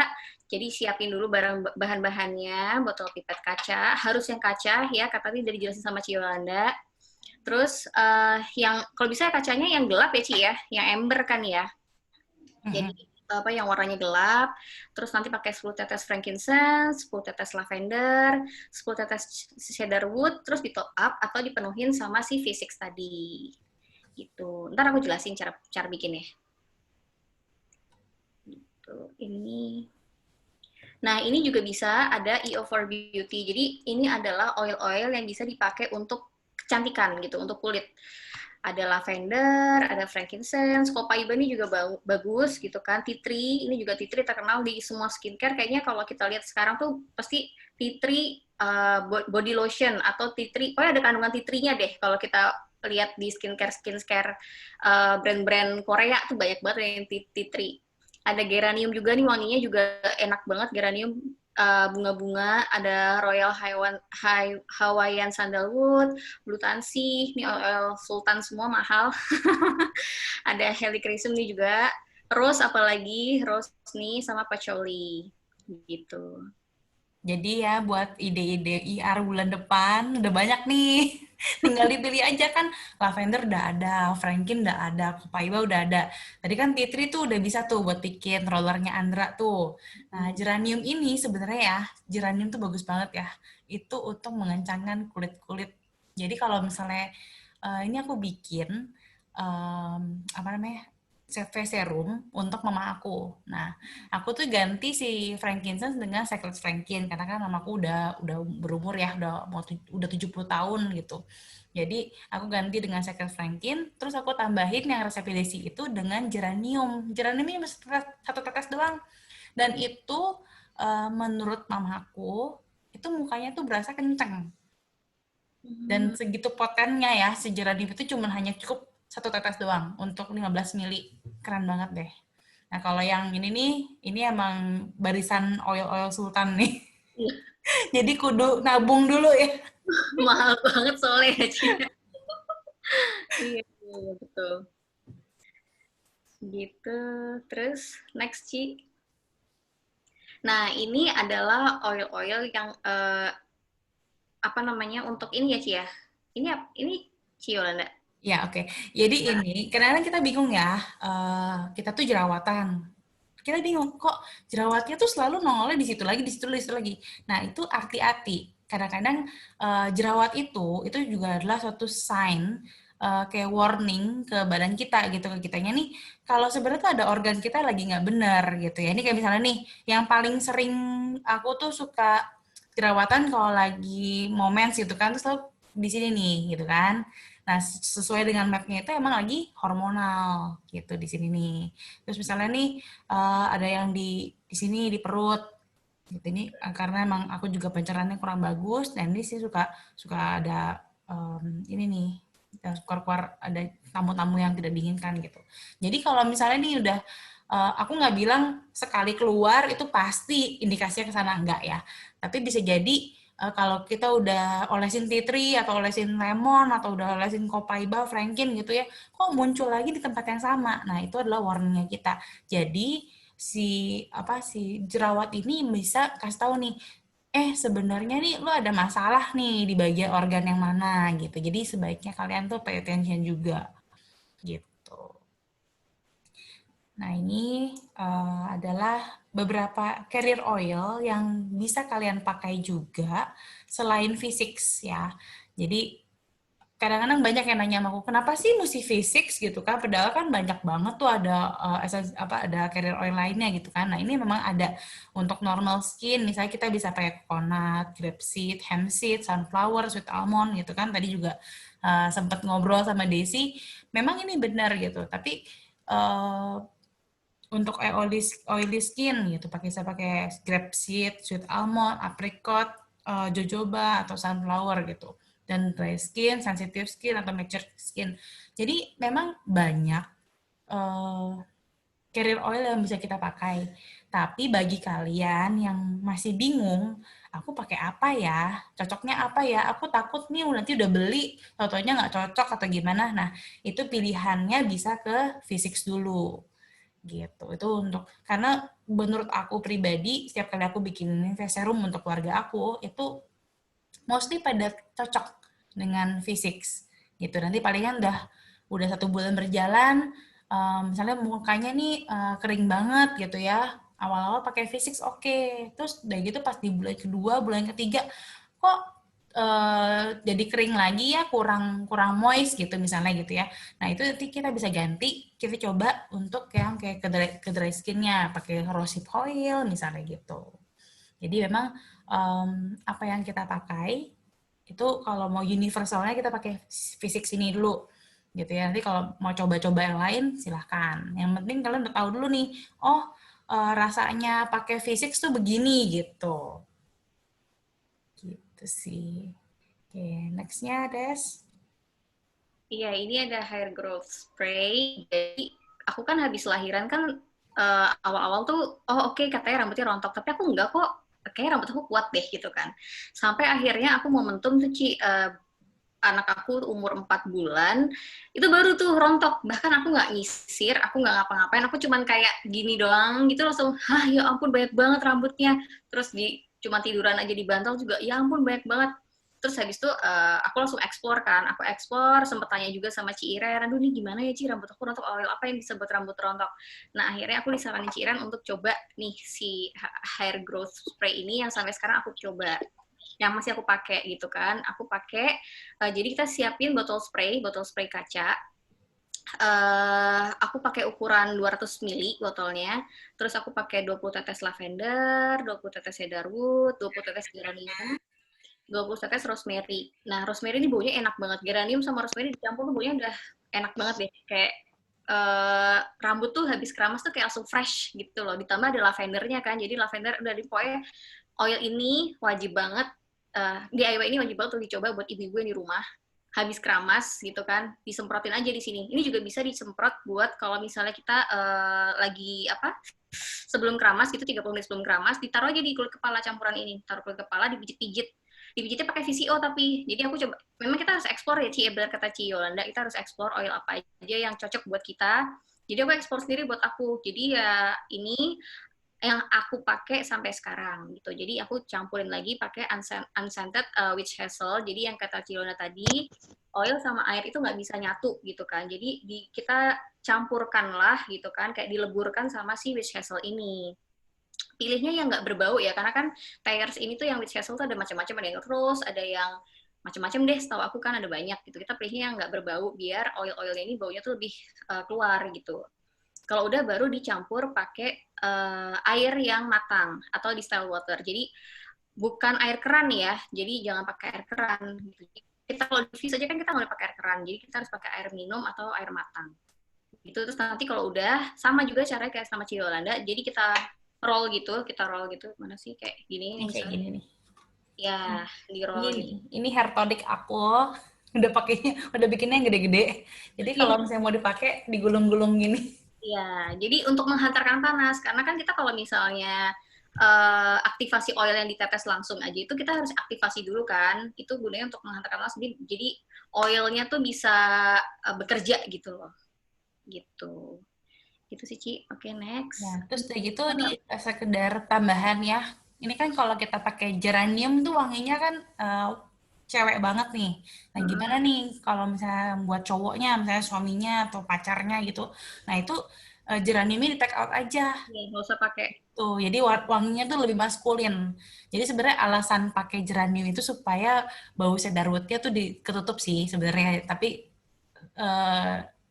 Jadi siapin dulu bahan-bahannya, botol pipet kaca, harus yang kaca ya, kata tadi dari jelasin sama Ci Yolanda. Terus yang kalau bisa kacanya yang gelap ya Ci ya, yang amber kan ya. Jadi apa yang warnanya gelap, terus nanti pakai 10 tetes frankincense, 10 tetes lavender, 10 tetes cedarwood, terus di top up atau dipenuhin sama si V6 tadi. Gitu. Ntar aku jelasin cara cara bikinnya. Gitu. Ini. Nah, ini juga bisa ada EO4 Beauty. Jadi ini adalah oil-oil yang bisa dipakai untuk kecantikan gitu, untuk kulit. Ada lavender, ada frankincense, copaiba ini juga bagus gitu kan. Tea tree, ini juga tea tree terkenal di semua skincare. Kayaknya kalau kita lihat sekarang tuh pasti tea tree body lotion atau tea tree, oh ada kandungan tea tree-nya deh kalau kita lihat di skincare brand-brand Korea tuh banyak banget yang tea tree. Ada geranium juga nih, wanginya juga enak banget geranium, bunga-bunga, ada Royal Hawaiian Sandalwood, Blue Tansy, ini oil Sultan semua mahal. Ada Helichrysum nih juga, Rose apalagi, Rose nih sama Patchouli gitu. Jadi ya buat ide-ide IR bulan depan udah banyak nih. Tinggal dipilih aja kan. Lavender udah ada, Frankin udah ada, Copaiba udah ada. Tadi kan tea tree tuh udah bisa tuh buat bikin rollernya Andra tuh. Nah, geranium ini sebenarnya ya, geranium tuh bagus banget ya. Itu untuk mengencangkan kulit-kulit. Jadi kalau misalnya ini aku bikin apa namanya? face serum untuk mama aku. Nah, aku tuh ganti si frankincense dengan Sacred Frankin karena kan mamaku udah berumur ya, udah 70 tahun gitu. Jadi aku ganti dengan Sacred Frankin, terus aku tambahin yang resep Desi itu dengan geranium. Geranium ini satu tetes doang. Dan itu menurut mamaku itu mukanya tuh berasa kenceng. Dan segitu potennya ya, si geranium itu cuma hanya cukup satu tetes doang untuk 15 mili. Keren banget deh. Nah, kalau yang ini nih, ini emang barisan oil-oil sultan nih. Jadi kudu nabung dulu ya. Mahal banget soalnya ya, Cina. Iya, betul. Gitu. Terus, next, Ci. Nah, ini adalah oil-oil yang apa namanya untuk ini ya Ci ya. Ini Ci Yolanda. Ya, oke. Jadi ini, kadang-kadang kita bingung ya, kita tuh jerawatan. Kita bingung, kok jerawatnya tuh selalu nongolnya di situ lagi, di situ lagi. Nah, itu hati-hati. Kadang-kadang jerawat itu juga adalah suatu sign, kayak warning ke badan kita gitu, ke kitanya nih, kalau sebenarnya tuh ada organ kita lagi nggak benar gitu ya. Ini kayak misalnya nih, yang paling sering aku tuh suka jerawatan kalau lagi momen gitu kan, terus selalu di sini nih gitu kan. Nah, sesuai dengan mapnya itu emang lagi hormonal gitu di sini nih. Terus misalnya nih ada yang di sini di perut. Gitu. Ini karena emang aku juga pencernaan kurang bagus dan ini sih suka ada ini nih keluar ada tamu-tamu yang tidak diinginkan gitu. Jadi kalau misalnya nih udah aku nggak bilang sekali keluar itu pasti indikasinya ke sana enggak ya. Tapi bisa jadi kalau kita udah olesin tea tree atau olesin lemon atau udah olesin copaiba, frankin gitu ya, kok muncul lagi di tempat yang sama. Nah, itu adalah warningnya kita. Jadi si jerawat ini bisa kasih tahu nih, sebenarnya nih lo ada masalah nih di bagian organ yang mana gitu. Jadi sebaiknya kalian tuh pay attention juga gitu. Nah, ini adalah beberapa carrier oil yang bisa kalian pakai juga selain V6 ya. Jadi kadang-kadang banyak yang nanya sama aku, kenapa sih mesti V6 gitu kan? Padahal kan banyak banget tuh ada ada carrier oil lainnya gitu kan. Nah, ini memang ada untuk normal skin, misalnya kita bisa pakai coconut, grapeseed, hempseed, sunflower, sweet almond gitu kan. Tadi juga sempat ngobrol sama Desi, memang ini benar gitu. Tapi untuk oily skin gitu, saya pakai grapeseed, sweet almond, apricot, jojoba atau sunflower gitu. Dan dry skin, sensitive skin atau mature skin. Jadi memang banyak carrier oil yang bisa kita pakai. Tapi bagi kalian yang masih bingung, aku pakai apa ya? Cocoknya apa ya? Aku takut nih nanti udah beli, tau-taunya nggak cocok atau gimana. Nah, itu pilihannya bisa ke V6 dulu gitu. Itu untuk karena menurut aku pribadi setiap kali aku bikin face serum untuk keluarga aku itu mostly pada cocok dengan V6 gitu. Nanti palingan udah 1 bulan berjalan, misalnya mukanya nih kering banget gitu ya, awal-awal pakai V6 oke. Terus udah gitu pas di bulan kedua, bulan ketiga, kok jadi kering lagi ya, kurang moist gitu misalnya gitu ya. Nah itu nanti kita bisa ganti, kita coba untuk yang kayak ke dry skin-nya, pakai rosehip oil misalnya gitu. Jadi memang apa yang kita pakai itu kalau mau universalnya kita pakai V6 ini dulu gitu ya. Nanti kalau mau coba-coba yang lain silahkan. Yang penting kalian udah tahu dulu nih, oh rasanya pakai V6 tuh begini gitu. Gitu sih. Oke, next-nya Des. Iya, ini ada hair growth spray. Jadi aku kan habis lahiran kan awal-awal tuh, oh oke, katanya rambutnya rontok, tapi aku enggak kok. Kayaknya rambut aku kuat deh gitu kan. Sampai akhirnya aku momentum tuh anak aku umur 4 bulan, itu baru tuh rontok. Bahkan aku nggak nyisir, aku nggak ngapa-ngapain, aku cuman kayak gini doang gitu langsung, hah ya ampun banyak banget rambutnya. Terus cuma tiduran aja di bantal juga, ya ampun banyak banget. Terus habis itu aku langsung explore kan, aku explore, sempet tanya juga sama Ci Iren, aduh nih gimana ya Ci, rambut aku rontok, oil apa yang bisa buat rambut rontok. Nah akhirnya aku disaranin Ci Iren untuk coba nih si hair growth spray ini yang sampai sekarang aku coba, yang masih aku pakai gitu kan. Aku pakai, jadi kita siapin botol spray kaca. Aku pakai ukuran 200 ml botolnya. Terus aku pakai 20 tetes lavender, 20 tetes cedarwood, 20 tetes geranium, 20 tetes rosemary. Nah, rosemary ini baunya enak banget. Geranium sama rosemary dicampur tuh baunya udah enak banget deh. Kayak rambut tuh habis keramas tuh kayak langsung fresh gitu loh. Ditambah ada lavendernya kan. Jadi lavender udah pokoknya oil ini wajib banget, DIY ini wajib banget untuk dicoba buat ibu-ibu yang di rumah. Habis keramas gitu kan, disemprotin aja di sini. Ini juga bisa disemprot buat kalau misalnya kita lagi sebelum keramas gitu, 30 menit sebelum keramas, ditaruh aja di kulit kepala campuran ini. Taruh kulit kepala, dipijit-pijit. Dipijitnya pakai VCO tapi. Jadi aku coba, memang kita harus explore ya Ci, benar kata Ci Yolanda, kita harus explore oil apa aja yang cocok buat kita. Jadi aku explore sendiri buat aku. Jadi ya ini yang aku pakai sampai sekarang gitu. Jadi aku campurin lagi pakai unscented witch hazel. Jadi yang kata Cilona tadi, oil sama air itu nggak bisa nyatu gitu kan. Jadi kita campurkanlah gitu kan, kayak dileburkan sama si witch hazel ini. Pilihnya yang nggak berbau ya, karena kan tears ini tuh yang witch hazel tuh ada macam-macam, ada yang rose, ada yang macam-macam deh. Setahu aku kan ada banyak gitu. Kita pilihnya yang nggak berbau biar oil-oilnya ini baunya tuh lebih keluar gitu. Kalau udah baru dicampur pakai air yang matang atau distilled water. Jadi bukan air keran ya. Jadi jangan pakai air keran. Kita kalau di freeze aja kan kita nggak boleh pakai air keran. Jadi kita harus pakai air minum atau air matang. Itu terus nanti kalau udah sama juga caranya kayak sama Ci Yolanda. Jadi kita roll gitu. Mana sih kayak gini? Ini kayak gini nih. Ya, di roll Ini, gitu. ini hair tonic aku. Udah bikinnya yang gede-gede. Jadi kalau misalnya mau dipakai digulung-gulung gini. Iya, jadi untuk menghantarkan panas, karena kan kita kalau misalnya aktivasi oil yang ditetes langsung aja itu kita harus aktivasi dulu kan, itu gunanya untuk menghantarkan panas, jadi oilnya tuh bisa bekerja gitu loh, gitu. Gitu sih Ci. Oke, next. Nah, terus udah gitu nih sekedar tambahan ya. Ini kan kalau kita pakai geranium tuh wanginya kan cewek banget nih. Nah, gimana nih kalau misalnya buat cowoknya, misalnya suaminya atau pacarnya gitu. Nah, itu geraniumnya di take out aja. Nggak usah pakai. Tuh, jadi wanginya tuh lebih maskulin. Jadi sebenarnya alasan pakai geranium itu supaya bau cedarwoodnya tuh ketutup sih sebenarnya. Tapi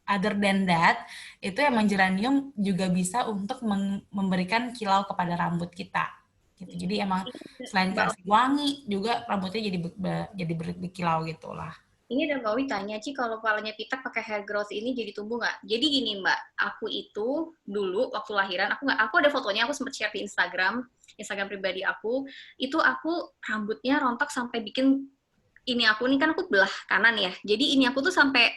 other than that, itu emang geranium juga bisa untuk memberikan kilau kepada rambut kita. Gitu. Jadi emang selain kasih wangi, juga rambutnya jadi berkilau gitu lah. Ini ada Mbak Wi tanya, Ci, kalau kepalanya pitak pakai hair growth ini jadi tumbuh nggak? Jadi gini Mbak, aku itu dulu waktu lahiran, aku ada fotonya, aku sempat share di Instagram pribadi aku, itu aku rambutnya rontok sampai bikin, ini aku nih kan aku belah kanan ya, jadi ini aku tuh sampai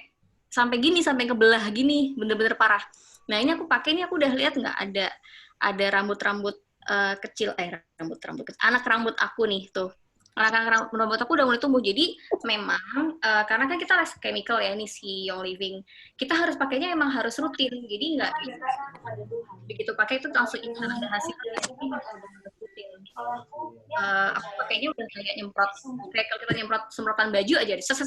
gini, sampai kebelah gini, bener-bener parah. Nah ini aku pakai, ini aku udah lihat nggak ada rambut-rambut kecil, anak rambut aku nih tuh. Anak rambut aku udah mulai tumbuh. Jadi memang karena kan kita less chemical ya nih si Young Living, kita harus pakainya emang harus rutin. Jadi nggak begitu pakai itu langsung instan ada hasilnya. Jadi harus rutin Aku pakainya udah kayak nyemprot, kayak kalau kita nyemprot semprotan baju aja, set.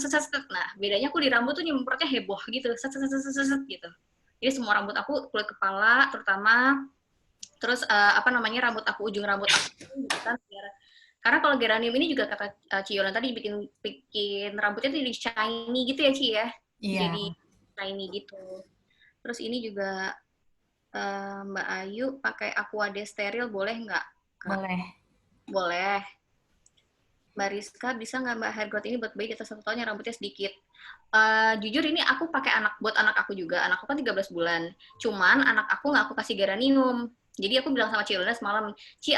Nah, bedanya aku di rambut tuh nyemprotnya heboh gitu, set gitu. Jadi semua rambut aku, kulit kepala terutama, terus rambut aku, ujung rambut aku gitu kan, karena kalau geranium ini juga kata Ci Yolan tadi bikin rambutnya tuh jadi shiny gitu ya Ci ya. Iya. Jadi shiny gitu. Terus ini juga Mbak Ayu pakai Aquade steril boleh nggak? Kak? Boleh. Boleh. Mbak Rizka bisa nggak Mbak hair growth ini buat bayi di atas 1 tahun yang rambutnya sedikit? Jujur ini aku pakai buat anak aku juga. Anak aku kan 13 bulan. Cuman anak aku nggak aku kasih geranium. Jadi aku bilang sama Ci Yolan semalam, Ci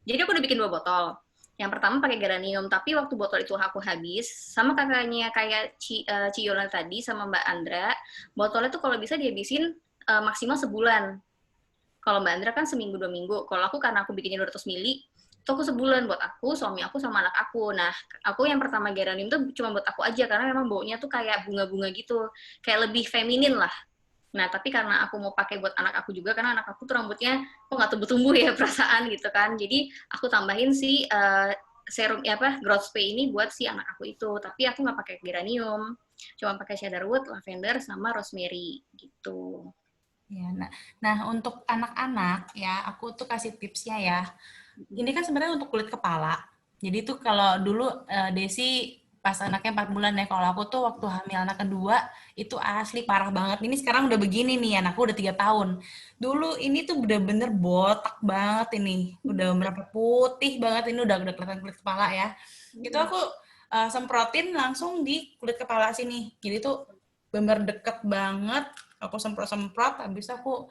jadi aku udah bikin 2 botol. Yang pertama pakai geranium, tapi waktu botol itu aku habis, sama kakaknya kayak Ci Yolan tadi sama Mbak Andra, botolnya tuh kalau bisa dihabisin maksimal sebulan. Kalau Mbak Andra kan seminggu 2 minggu. Kalau aku karena aku bikinnya 200 mili, itu aku sebulan buat aku, suami aku sama anak aku. Nah, aku yang pertama geranium tuh cuma buat aku aja karena memang baunya tuh kayak bunga-bunga gitu, kayak lebih feminin lah. Nah, tapi karena aku mau pakai buat anak aku juga, karena anak aku tuh rambutnya kok nggak tumbuh-tumbuh ya perasaan gitu kan. Jadi aku tambahin si serum growth spray ini buat si anak aku itu. Tapi aku nggak pakai geranium, cuma pakai cedarwood, lavender, sama rosemary gitu. Ya, nah untuk anak-anak ya, aku tuh kasih tipsnya ya. Ini kan sebenarnya untuk kulit kepala. Jadi tuh kalau dulu Desi pas anaknya 4 bulan ya, kalau aku tuh waktu hamil anak kedua itu asli parah banget. Ini sekarang udah begini nih, anakku udah 3 tahun. Dulu ini tuh bener-bener botak banget ini. Udah merah putih banget, ini udah kelihatan kulit kepala ya. Itu aku semprotin langsung di kulit kepala sini. Jadi tuh bener deket banget. Aku semprot-semprot, habis aku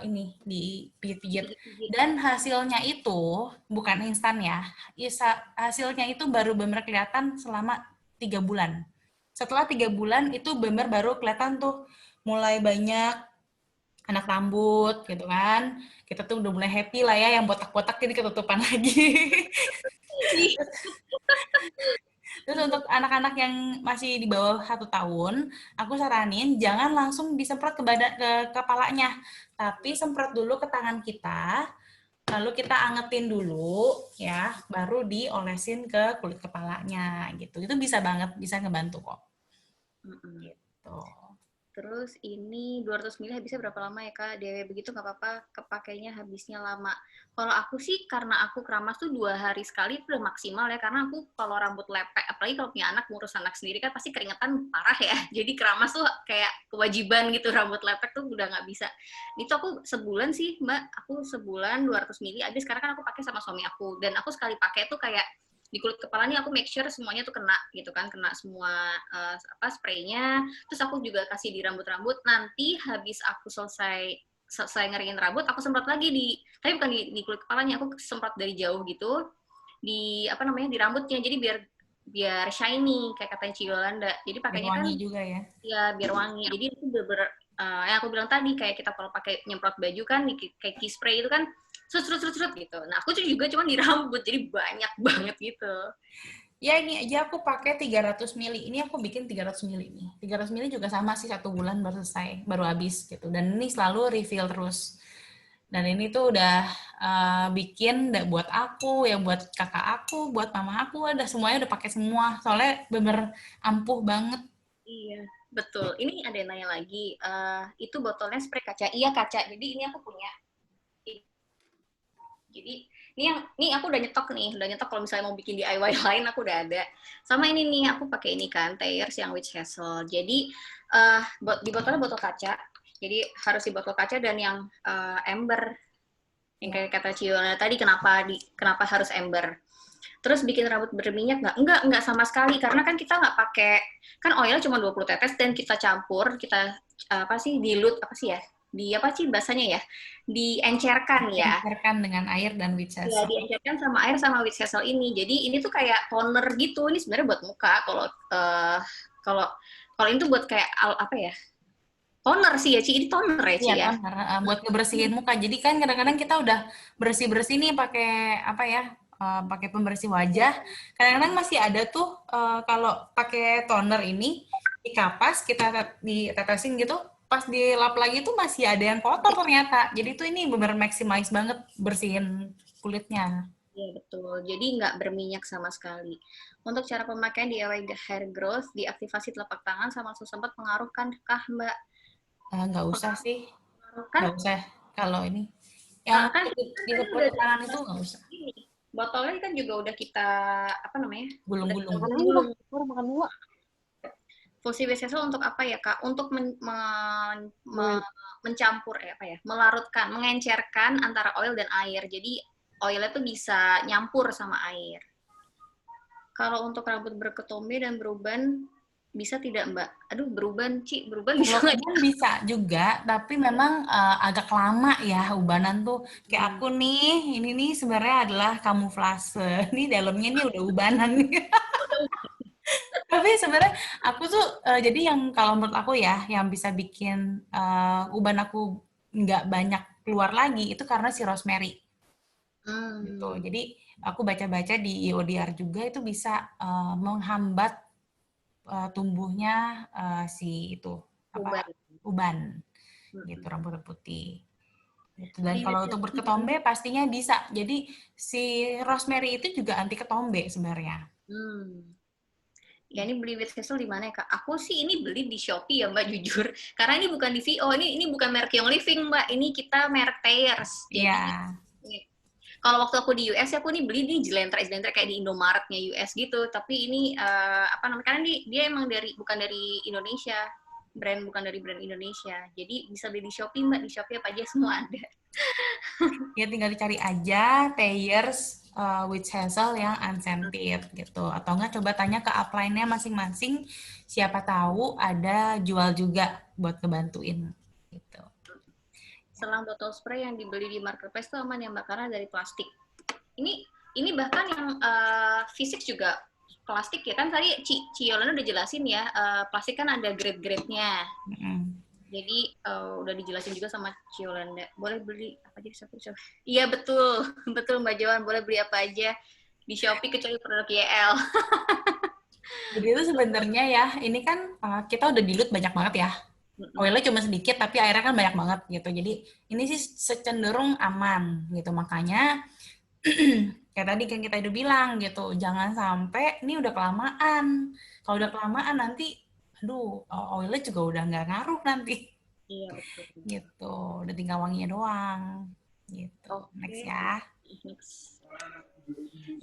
ini dipijit-pijit. Dan hasilnya itu bukan instan ya. Hasilnya itu baru benar kelihatan selama 3 bulan. Setelah 3 bulan itu benar baru kelihatan tuh mulai banyak anak rambut gitu kan. Kita tuh udah mulai happy lah ya, yang botak-botak jadi ketutupan lagi. Terus untuk anak-anak yang masih di bawah 1 tahun, aku saranin jangan langsung disemprot ke kepalanya, tapi semprot dulu ke tangan kita, lalu kita angetin dulu ya, baru diolesin ke kulit kepalanya gitu. Itu bisa banget, bisa ngebantu kok. Gitu. Terus ini 200 mili habisnya berapa lama ya Kak? Dewe begitu nggak apa-apa, kepakainya habisnya lama. Kalau aku sih karena aku keramas tuh 2 hari sekali udah maksimal ya, karena aku kalau rambut lepek, apalagi kalau punya anak, ngurus anak sendiri kan pasti keringetan parah ya. Jadi keramas tuh kayak kewajiban gitu, rambut lepek tuh udah nggak bisa. Itu aku sebulan sih Mbak, aku sebulan 200 mili habis, karena kan aku pakai sama suami aku. Dan aku sekali pakai tuh kayak di kulit kepalanya aku make sure semuanya tuh kena gitu kan, kena semua spraynya. Terus aku juga kasih di rambut-rambut. Nanti habis aku selesai ngeringin rambut, aku semprot lagi tapi bukan di kulit kepalanya, aku semprot dari jauh gitu di di rambutnya. Jadi biar shiny kayak katanya Ci Yolanda. Jadi pakainya kan juga ya. Ya biar wangi. Jadi itu bener-bener yang aku bilang tadi, kayak kita kalau pakai nyemprot baju kan kayak key spray itu kan serut gitu. Nah, aku juga cuma di rambut, jadi banyak banget gitu. Ya ini aja aku pakai 300 mili. Ini aku bikin 300 mili nih. 300 mili juga sama sih, 1 bulan baru selesai, baru habis gitu. Dan ini selalu refill terus. Dan ini tuh udah bikin buat aku, ya buat kakak aku, buat mama aku, ada semuanya udah pakai semua. Soalnya bener ampuh banget. Iya, betul. Ini ada yang nanya lagi, itu botolnya spray kaca. Iya kaca. Jadi ini aku punya. Jadi ini aku udah nyetok kalau misalnya mau bikin DIY lain aku udah ada. Sama ini nih aku pakai ini kan Thayers yang witch hazel. Jadi di botolnya botol kaca. Jadi harus di botol kaca dan yang ember. Yang kayak kata Ciona tadi, kenapa harus ember. Terus bikin rambut berminyak nggak? Enggak sama sekali, karena kan kita nggak pakai, kan oilnya cuma 20 tetes dan kita campur, dilute bahasanya ya, diencerkan ya. Diencerkan dengan air dan witch hazel. Ya, diencerkan sama air sama witch hazel ini. Jadi ini tuh kayak toner gitu. Ini sebenarnya buat muka. Kalau ini tuh buat kayak toner sih ya, Ci. Ini toner ya, Ci ya. Toner, buat ngebersihin muka. Jadi kan kadang-kadang kita udah bersih-bersih nih pakai pakai pembersih wajah. Kadang-kadang masih ada tuh kalau pakai toner ini di kapas kita ditetesin gitu, pas dilap lagi tuh masih ada yang kotor ternyata. Jadi tuh ini bener maximize banget bersihin kulitnya. Iya, betul. Jadi nggak berminyak sama sekali. Untuk cara pemakaian DIY hair growth, diaktifasi telapak tangan sama langsung sempat pengaruhkan kah, Mbak? Nggak usah sih, Pengaruhkan? nggak usah kalau ini. Yang Kan di tadi sepuluh udah tangan itu nggak usah. ini. Botolnya kan juga udah kita, apa namanya? Udah kita Gulung-gulung. gulung. Makan dua. Fungsi wastafel untuk apa ya, Kak? Untuk mencampur apa ya? Melarutkan, mengencerkan antara oil dan air. Jadi oilnya tuh bisa nyampur sama air. Kalau untuk rambut berketombe dan beruban, bisa tidak, Mbak? Aduh, beruban, Ci. Beruban bisa Kalau nggak? uban bisa juga, tapi memang agak lama ya ubanan tuh. Kayak aku nih, ini nih sebenarnya adalah kamuflase. Ini dalamnya nih udah ubanan nih. Tapi sebenarnya aku tuh jadi yang kalau menurut aku ya, yang bisa bikin uban aku nggak banyak keluar lagi itu karena si rosemary gitu. Hmm, Jadi aku baca-baca di EODR juga itu bisa menghambat tumbuhnya si itu uban. apa uban gitu Hmm. rambut putih. Gitu. Dan Di kalau untuk berketombe pastinya bisa. Jadi si rosemary itu juga anti ketombe sebenarnya. Hmm. Ya, ini beli with hazel di mana ya, Kak? Aku sih ini beli di Shopee ya, Mbak, jujur. Karena ini bukan di VO, ini bukan merek Young Living, Mbak. Ini kita merek Thayers. Iya. Jadi kalau waktu aku di US, aku nih beli di Jelentra kayak di Indomaretnya US gitu. Tapi ini apa namanya? Karena dia emang bukan dari Indonesia, bukan dari brand Indonesia. Jadi bisa beli di Shopee, Mbak. Di Shopee apa aja semua ada. Ya tinggal dicari aja Thayers witch hazel yang unscented gitu. Atau enggak coba tanya ke upline-nya masing-masing. Siapa tahu ada jual juga buat ngebantuin gitu. Selang botol spray yang dibeli di marketplace itu aman ya, Mbak, karena dari plastik. Ini bahkan yang fisik juga plastik ya, kan tadi Ci Yolanda udah jelasin ya, plastik kan ada grade-grade-nya. Jadi udah dijelasin juga sama Ci Yolanda. Boleh beli apa aja di Shopee? Iya, betul. Betul, Mbak Joan, boleh beli apa aja di Shopee kecuali produk YL. Jadi itu sebenarnya ya, ini kan kita udah dilute banyak banget ya. Oilnya cuma sedikit, tapi airnya kan banyak banget gitu. Jadi ini sih secenderung aman gitu. Makanya kayak tadi kan kita udah bilang gitu, jangan sampai ini udah kelamaan. Kalau udah kelamaan nanti, aduh, oilnya juga udah nggak ngaruh nanti. Iya, betul. Gitu, udah tinggal wanginya doang. Gitu. Next Oke. ya. Next.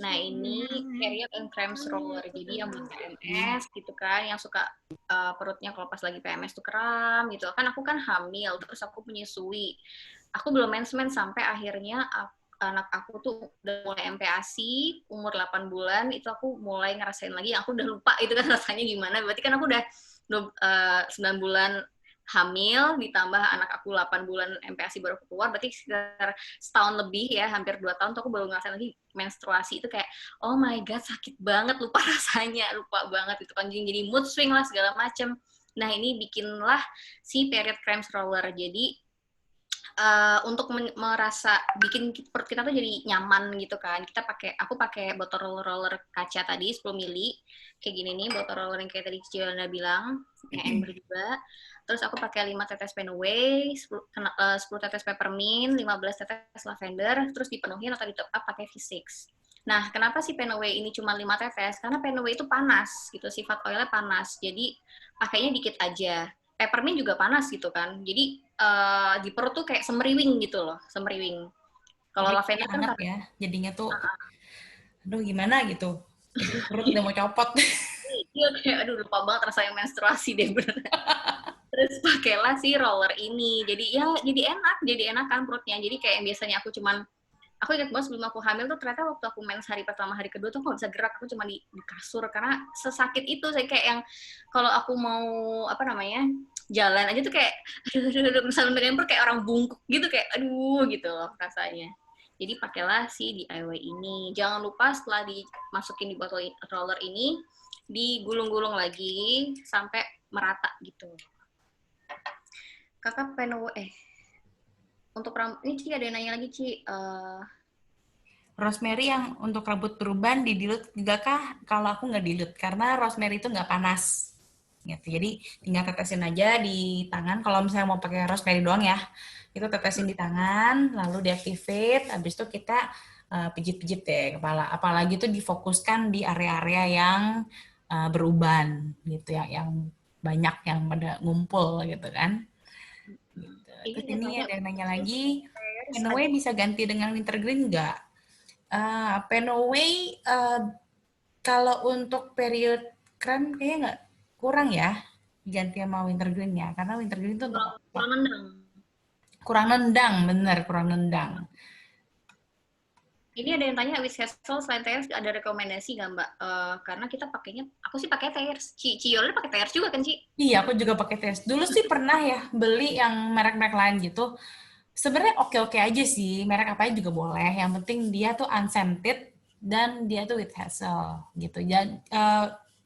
Nah, ini period and cramps roller. Jadi yang buat PMS gitu kan, yang suka perutnya kalau pas lagi PMS tuh kram gitu. Kan aku kan hamil, terus aku menyusui. Aku belum mens sampai akhirnya anak aku tuh udah mulai MPASI, umur 8 bulan, itu aku mulai ngerasain lagi, yang aku udah lupa itu kan rasanya gimana. Berarti kan aku udah 9 bulan hamil, ditambah anak aku 8 bulan MPASI baru keluar, berarti sekitar setahun lebih ya, hampir 2 tahun tuh aku baru ngerasain lagi menstruasi. Itu kayak, oh my god, sakit banget, lupa rasanya, lupa banget, itu kan jadi mood swing lah, segala macem. Nah, ini bikinlah si period cramps roller. Jadi, untuk merasa bikin perut kita tuh jadi nyaman gitu kan. Aku pakai botol roller kaca tadi 10 mili. Kayak gini nih, botol roller yang kayak tadi Cici Yolanda bilang, yang Amber juga. Terus aku pakai 5 tetes Penaway, 10 tetes peppermint, 15 tetes lavender, terus dipenuhin atau di top up pakai V6. Nah, kenapa sih Penaway ini cuma 5 tetes? Karena Penaway itu panas gitu, sifat oilnya panas. Jadi pakainya dikit aja. Peppermint juga panas gitu kan. Jadi di perut tuh kayak semeriwing gitu loh, semeriwing. Kalau lavender kan hangat ya, jadinya tuh, aduh gimana gitu. Perut udah mau copot. iya kayak aduh lupa banget rasanya menstruasi deh bener. Terus pakailah si roller ini. Jadi ya jadi enak kan perutnya. Jadi kayak yang biasanya aku ingat banget sebelum aku hamil tuh ternyata waktu aku mens hari pertama hari kedua tuh aku bisa gerak, aku cuma di kasur karena sesakit itu. Saya kayak yang kalau aku mau apa namanya jalan aja tuh kayak aduh misalnya dengan kayak orang bungkuk gitu, kayak aduh gitu loh rasanya. Jadi pakailah si DIY ini. Jangan lupa setelah dimasukin di botol roller ini digulung-gulung lagi sampai merata gitu. Kakak untuk ini Ci ada yang nanya lagi Ci. Rosemary yang untuk rambut beruban di-dilute juga kah? Kalau aku nggak dilute, karena rosemary itu nggak panas. Gitu. Jadi tinggal tetesin aja di tangan. Kalau misalnya mau pakai rosemary doang ya, itu tetesin di tangan, lalu deactivate. Habis itu kita pijit-pijit deh kepala. Apalagi tuh difokuskan di area-area yang beruban gitu ya, yang banyak yang pada ngumpul gitu kan. Gitu. Ini Terus dia ini tanya, ada yang nanya Winter lagi, Fairs ada Penway bisa ganti dengan Wintergreen nggak? Penway kalau untuk period keren kayaknya nggak, kurang ya ganti sama Wintergreen ya, karena Wintergreen itu untuk kurang kurang nendang. kurang nendang, bener kurang nendang. Ini ada yang tanya, Witch Hazel selain tears ada rekomendasi nggak Mbak? Karena kita pakainya, aku sih pakai tears. Yola pakai tears juga kan Ci? Iya, aku juga pakai tears. Dulu sih pernah ya beli yang merek-merek lain gitu. Sebenarnya oke-oke aja sih, merek apa aja juga boleh. Yang penting dia tuh unscented dan dia tuh with hassle gitu. Dan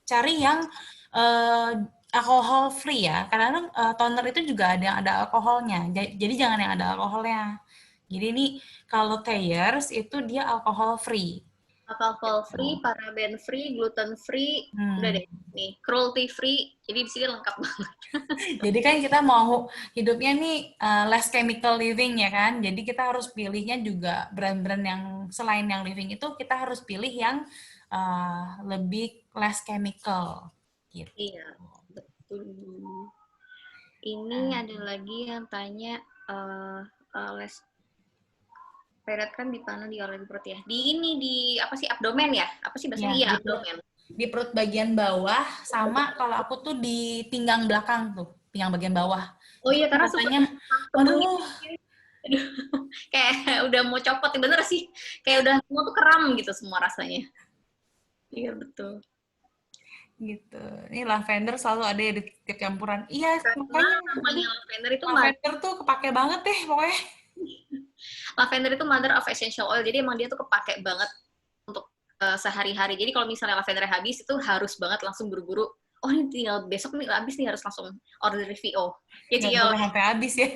cari yang eh, alkohol free ya. Karena toner itu juga ada yang ada alkoholnya. Jadi jangan yang ada alkoholnya. Jadi ini kalau Thayers itu dia alkohol free. Alcohol free, paraben free, gluten free, udah deh nih, cruelty free. Jadi di sini lengkap banget. Jadi kan kita mau hidupnya nih less chemical living ya kan. Jadi kita harus pilihnya juga brand-brand yang selain yang living itu kita harus pilih yang lebih less chemical gitu. Iya, betul. Ini ada lagi yang tanya, les peret kan di mana di oleh perut ya? Di ini di apa sih abdomen ya? Apa sih bahasanya? Iya, abdomen. Di perut bagian bawah sama kalau aku tuh di pinggang belakang tuh, pinggang bagian bawah. Oh iya, karena suka Katanya, aduh, kayak udah mau copot, bener sih. Kayak udah semua tuh kram gitu semua rasanya. Iya, betul. gitu. Ini lavender selalu ada di tiap campuran. Iya, Karena makanya lavender itu lavender tuh kepake banget deh pokoknya. lavender itu mother of essential oil. Jadi emang dia tuh kepake banget untuk sehari-hari. Jadi kalau misalnya lavender habis itu harus banget langsung buru-buru. Oh ini tinggal besok nih habis nih harus langsung order VO. Ya Nggak Cio. boleh sampai habis ya.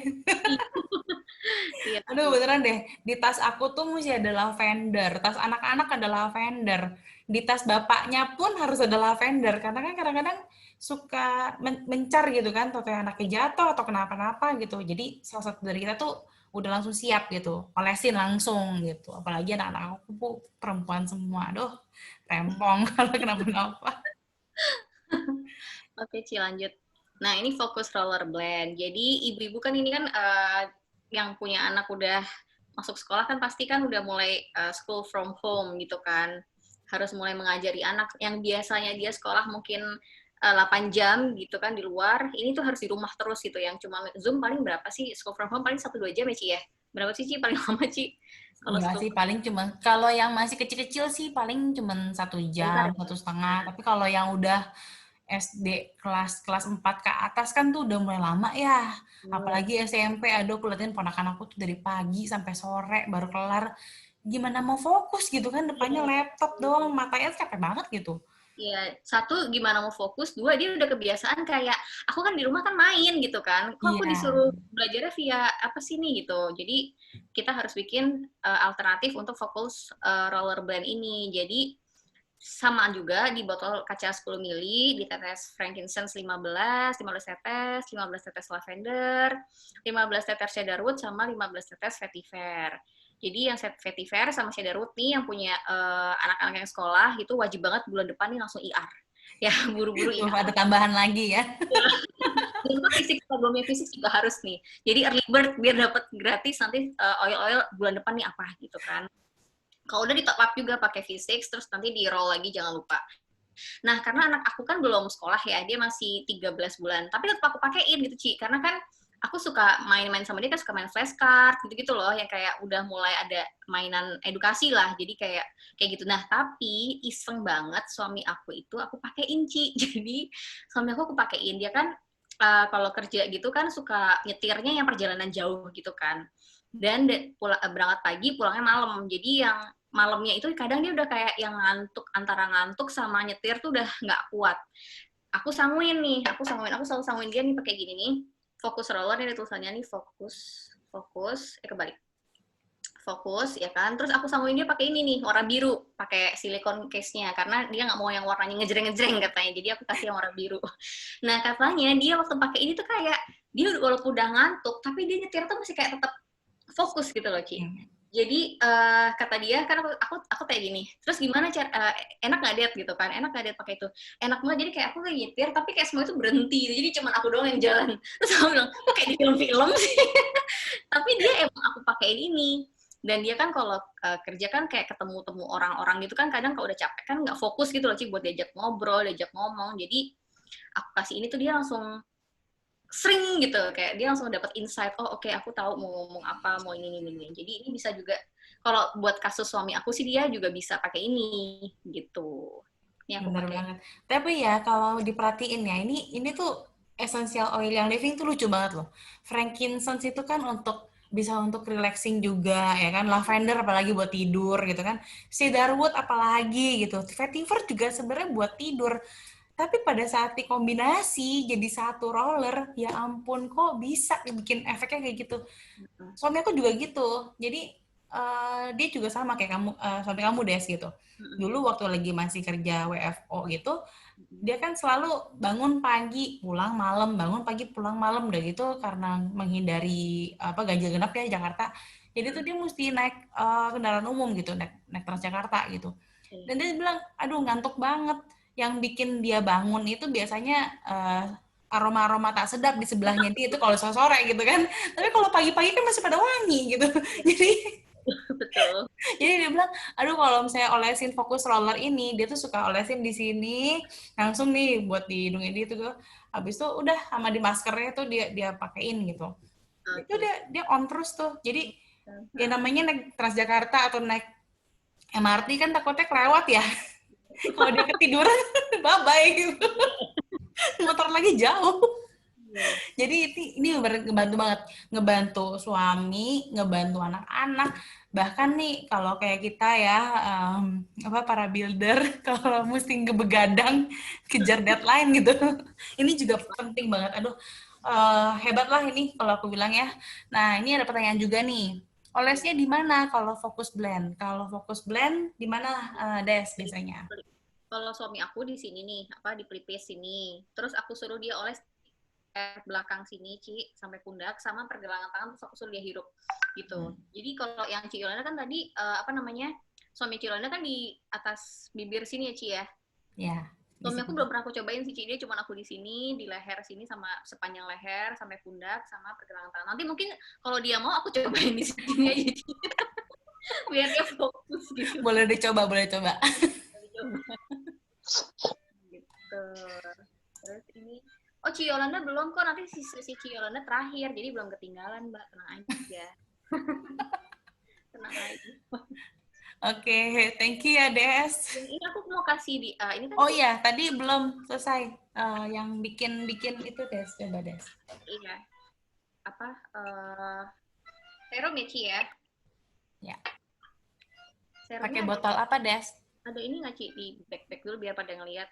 Iya. Aduh beneran deh, di tas aku tuh mesti ada lavender, tas anak-anak ada lavender, di tas bapaknya pun harus ada lavender, karena kan kadang-kadang suka mencar gitu kan, atau anaknya jatuh atau kenapa-napa gitu. Jadi salah satu dari kita tuh udah langsung siap gitu, olesin langsung gitu. Apalagi anak-anak aku tuh perempuan semua, aduh rempong kalau kenapa-napa. Oke, Ci, lanjut. Nah, ini fokus roller blend. Jadi, ibu-ibu kan ini kan yang punya anak udah masuk sekolah kan pasti kan udah mulai school from home gitu kan. Harus mulai mengajari anak yang biasanya dia sekolah mungkin 8 jam gitu kan di luar, ini tuh harus di rumah terus gitu. Yang cuma Zoom paling berapa sih? School from home paling 1-2 jam ya, Ci ya? Berapa sih, Ci? Paling lama, Ci? Kalau Enggak sih, paling cuma, kalau yang masih kecil-kecil sih paling cuma 1 jam, 1,5. Tapi kalau yang udah SD kelas 4 ke atas kan tuh udah mulai lama ya. Apalagi SMP, aduh aku liatin ponakan aku tuh dari pagi sampai sore baru kelar. Gimana mau fokus gitu kan, depannya laptop doang, matanya capek banget gitu. Iya, satu gimana mau fokus, dua dia udah kebiasaan kayak aku kan di rumah kan main gitu kan, kok aku Iya. disuruh belajarnya via apa sih nih gitu. Jadi kita harus bikin alternatif untuk fokus roller blend ini. Jadi sama juga di botol kaca 10 ml, ditetes frankincense 15 tetes, 15 tetes lavender, 15 tetes cedarwood, sama 15 tetes vetiver. Jadi yang vetiver sama cedarwood nih yang punya anak-anak yang sekolah itu wajib banget bulan depan nih langsung IR. Ya, buru-buru IR. Ada tambahan lagi ya. Dan fisik, problemnya fisik juga harus nih. Jadi early bird biar dapat gratis nanti oil-oil bulan depan nih apa gitu kan. Kalau udah di top up juga pakai V6, terus nanti di roll lagi jangan lupa. Nah, karena anak aku kan belum sekolah ya, dia masih 13 bulan. Tapi tetap aku pakein gitu, Ci. Karena kan aku suka main-main sama dia, kan suka main flashcard, gitu-gitu loh, yang kayak udah mulai ada mainan edukasi lah. Jadi kayak gitu. Nah, tapi iseng banget suami aku itu aku pakein, Ci. Jadi suami aku pakein. Dia kan kalau kerja gitu kan suka nyetirnya yang perjalanan jauh gitu kan. Dan berangkat pagi pulangnya malam, jadi yang malamnya itu kadang dia udah kayak yang ngantuk, antara ngantuk sama nyetir tuh udah nggak kuat. Aku selalu sangguin dia nih pakai gini nih, fokus roller, ini tulisannya nih fokus ya kan, terus aku sangguin dia pakai ini nih warna biru, pakai silikon case-nya karena dia nggak mau yang warnanya ngejreng katanya, jadi aku kasih yang warna biru. Nah katanya dia waktu pakai ini tuh kayak dia walaupun udah ngantuk tapi dia nyetir tuh masih kayak tetap fokus gitu loh, Ci. Jadi kata dia kan aku kayak gini. Terus gimana cara enak nggak date gitu kan? Enak nggak date pakai itu? Enak banget. Jadi kayak aku kayak nyetir, tapi kayak semua itu berhenti. Jadi cuma aku doang yang jalan. Terus aku bilang, kok kayak di film-film sih? Tapi dia emang aku pakein ini. Dan dia kan kalau kerja kan kayak ketemu-temu orang-orang gitu kan, kadang kalau udah capek kan nggak fokus gitu loh Ci buat diajak ngobrol, diajak ngomong. Jadi aku kasih ini tuh dia langsung sering gitu, kayak dia langsung dapat insight, oh oke, aku tahu mau ngomong apa, mau ini. Jadi ini bisa juga, kalau buat kasus suami aku sih dia juga bisa pakai ini gitu. Ini aku Bener pakai. banget. Tapi ya kalau diperhatiin ya, ini tuh essential oil yang living tuh lucu banget loh. Frankincense itu kan bisa untuk relaxing juga ya kan, lavender apalagi buat tidur gitu kan, cedarwood apalagi gitu, vetiver juga sebenarnya buat tidur. Tapi pada saat dikombinasi jadi satu roller, ya ampun kok bisa bikin efeknya kayak gitu. Suami aku juga gitu. Jadi dia juga sama kayak kamu, suami kamu Des gitu. Dulu waktu lagi masih kerja WFO gitu, dia kan selalu bangun pagi, pulang malam, bangun pagi, pulang malam, udah gitu karena menghindari ganjil genap ya Jakarta. Jadi tuh dia mesti naik kendaraan umum gitu, naik Transjakarta gitu. Dan dia bilang, aduh ngantuk banget. Yang bikin dia bangun itu biasanya aroma-aroma tak sedap di sebelahnya dia itu kalau sore gitu kan. Tapi kalau pagi-pagi kan masih pada wangi gitu. Jadi Betul. jadi dia bilang, aduh kalau misalnya olesin fokus roller ini, dia tuh suka olesin di sini, langsung nih buat di hidungnya dia tuh. Habis itu udah sama di maskernya tuh dia pakein gitu. Itu Oke. dia on terus tuh. Jadi ya namanya naik Transjakarta atau naik MRT kan takutnya kelewat ya. Kalau dia ketiduran, bye-bye gitu. Motor lagi jauh. Jadi ini ngebantu banget, ngebantu suami, ngebantu anak-anak. Bahkan nih kalau kayak kita ya, para builder, kalau mesti begadang kejar deadline gitu, ini juga penting banget. Aduh, hebat lah ini kalau aku bilang ya. Nah ini ada pertanyaan juga nih. Olesnya di mana kalau fokus blend? Kalau fokus blend di mana Des biasanya? Kalau suami aku di sini nih, di pelipis sini. Terus aku suruh dia oles belakang sini, Ci, sampai pundak, sama pergelangan tangan, terus aku suruh dia hirup gitu. Jadi kalau yang Ci Yolanda kan tadi suami Ci Yolanda kan di atas bibir sini ya, Ci ya. Ya. Suami aku belum pernah aku cobain sih, Ci. Dia cuma aku di sini, di leher sini, sama sepanjang leher, sampai pundak, sama pergelangan tangan. Nanti mungkin kalau dia mau aku cobain di sini aja, Ci. Biar dia fokus gitu. Boleh dicoba, boleh coba. Gitu. Terus ini, oh Ci Yolanda belum kok, nanti si Ci Yolanda terakhir, jadi belum ketinggalan Mbak, tenang aja. Tenang aja. Oke, thank you ya Des. Ini aku mau kasih di, ini kan. Oh iya, tadi belum selesai yang bikin itu Des, coba Des. Iya. Serum ya Ci ya? Ya. Serumnya Pakai botol apa Des? ada ini nggak Ci di backpack dulu biar pada ngeliat.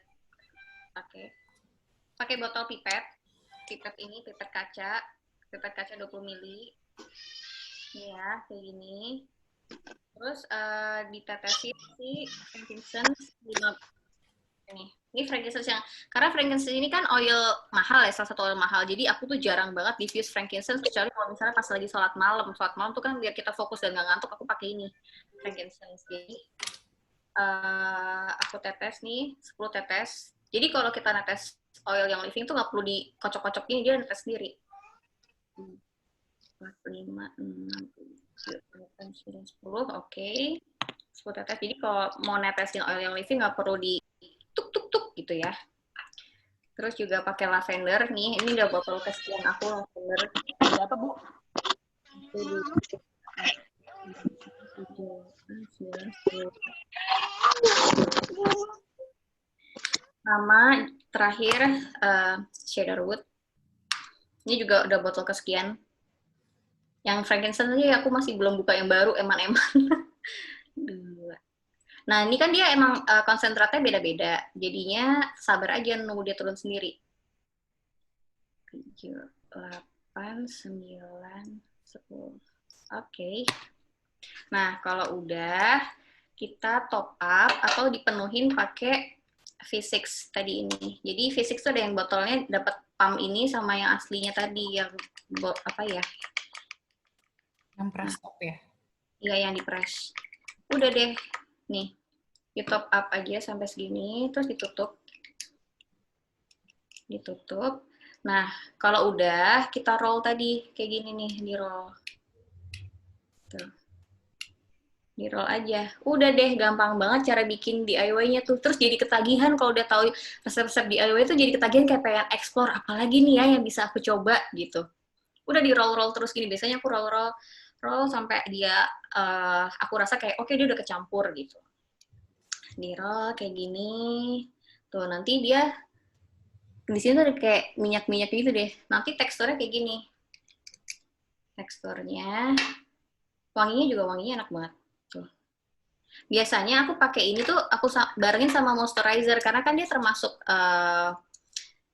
Pakai botol pipet ini pipet kaca 20 ml. Ya, kayak gini. Terus ditetesin si frankincense 5. Ini frankincense karena frankincense ini kan oil mahal ya, salah satu oil mahal. Jadi aku tuh jarang banget diffuse frankincense, kecuali kalau misalnya pas lagi sholat malam. Sholat malam tuh kan biar kita fokus dan nggak ngantuk, aku pakai ini frankincense. Jadi aku tetes nih 10 tetes. Jadi kalau kita netes oil yang living tuh nggak perlu dikocok-kocok gini, dia netes sendiri. 4, 5, 6, 7, 8, 9, 10, oke. 10 tetes. Jadi kalau mau netesin oil yang living nggak perlu di tuk gitu ya. Terus juga pakai lavender nih. Ini udah botol kesekian aku lavender. Berapa Bu? Sama terakhir cedarwood. Ini juga udah botol kesekian. Yang frankincense sih aku masih belum buka yang baru, eman-eman. Nah, ini kan dia emang konsentratnya beda-beda. Jadinya sabar aja nunggu dia turun sendiri. 7, 8, 9, 10. Oke. Nah, kalau udah, kita top up atau dipenuhin pakai V6 tadi ini. Jadi V6 tuh ada yang botolnya dapat pump ini sama yang aslinya tadi, yang apa ya? Yang prastop ya? Iya, yang di press. Udah deh. Nih, di top up aja sampai segini, terus ditutup. Ditutup. Nah, kalau udah, kita roll tadi. Kayak gini nih, di roll. Tuh. Di roll aja. Udah deh, gampang banget cara bikin DIY-nya tuh. Terus jadi ketagihan kalau udah tahu resep-resep DIY itu jadi ketagihan kayak pengen explore apalagi nih ya yang bisa aku coba gitu. Udah di roll-roll terus gini. Biasanya aku roll sampai dia aku rasa kayak oke, dia udah kecampur gitu. Di roll kayak gini. Tuh, nanti dia di sini tuh ada kayak minyak-minyak gitu deh. Nanti teksturnya kayak gini. Teksturnya, wanginya juga wanginya enak banget. Tuh. Biasanya aku pakai ini tuh aku barengin sama moisturizer karena kan dia termasuk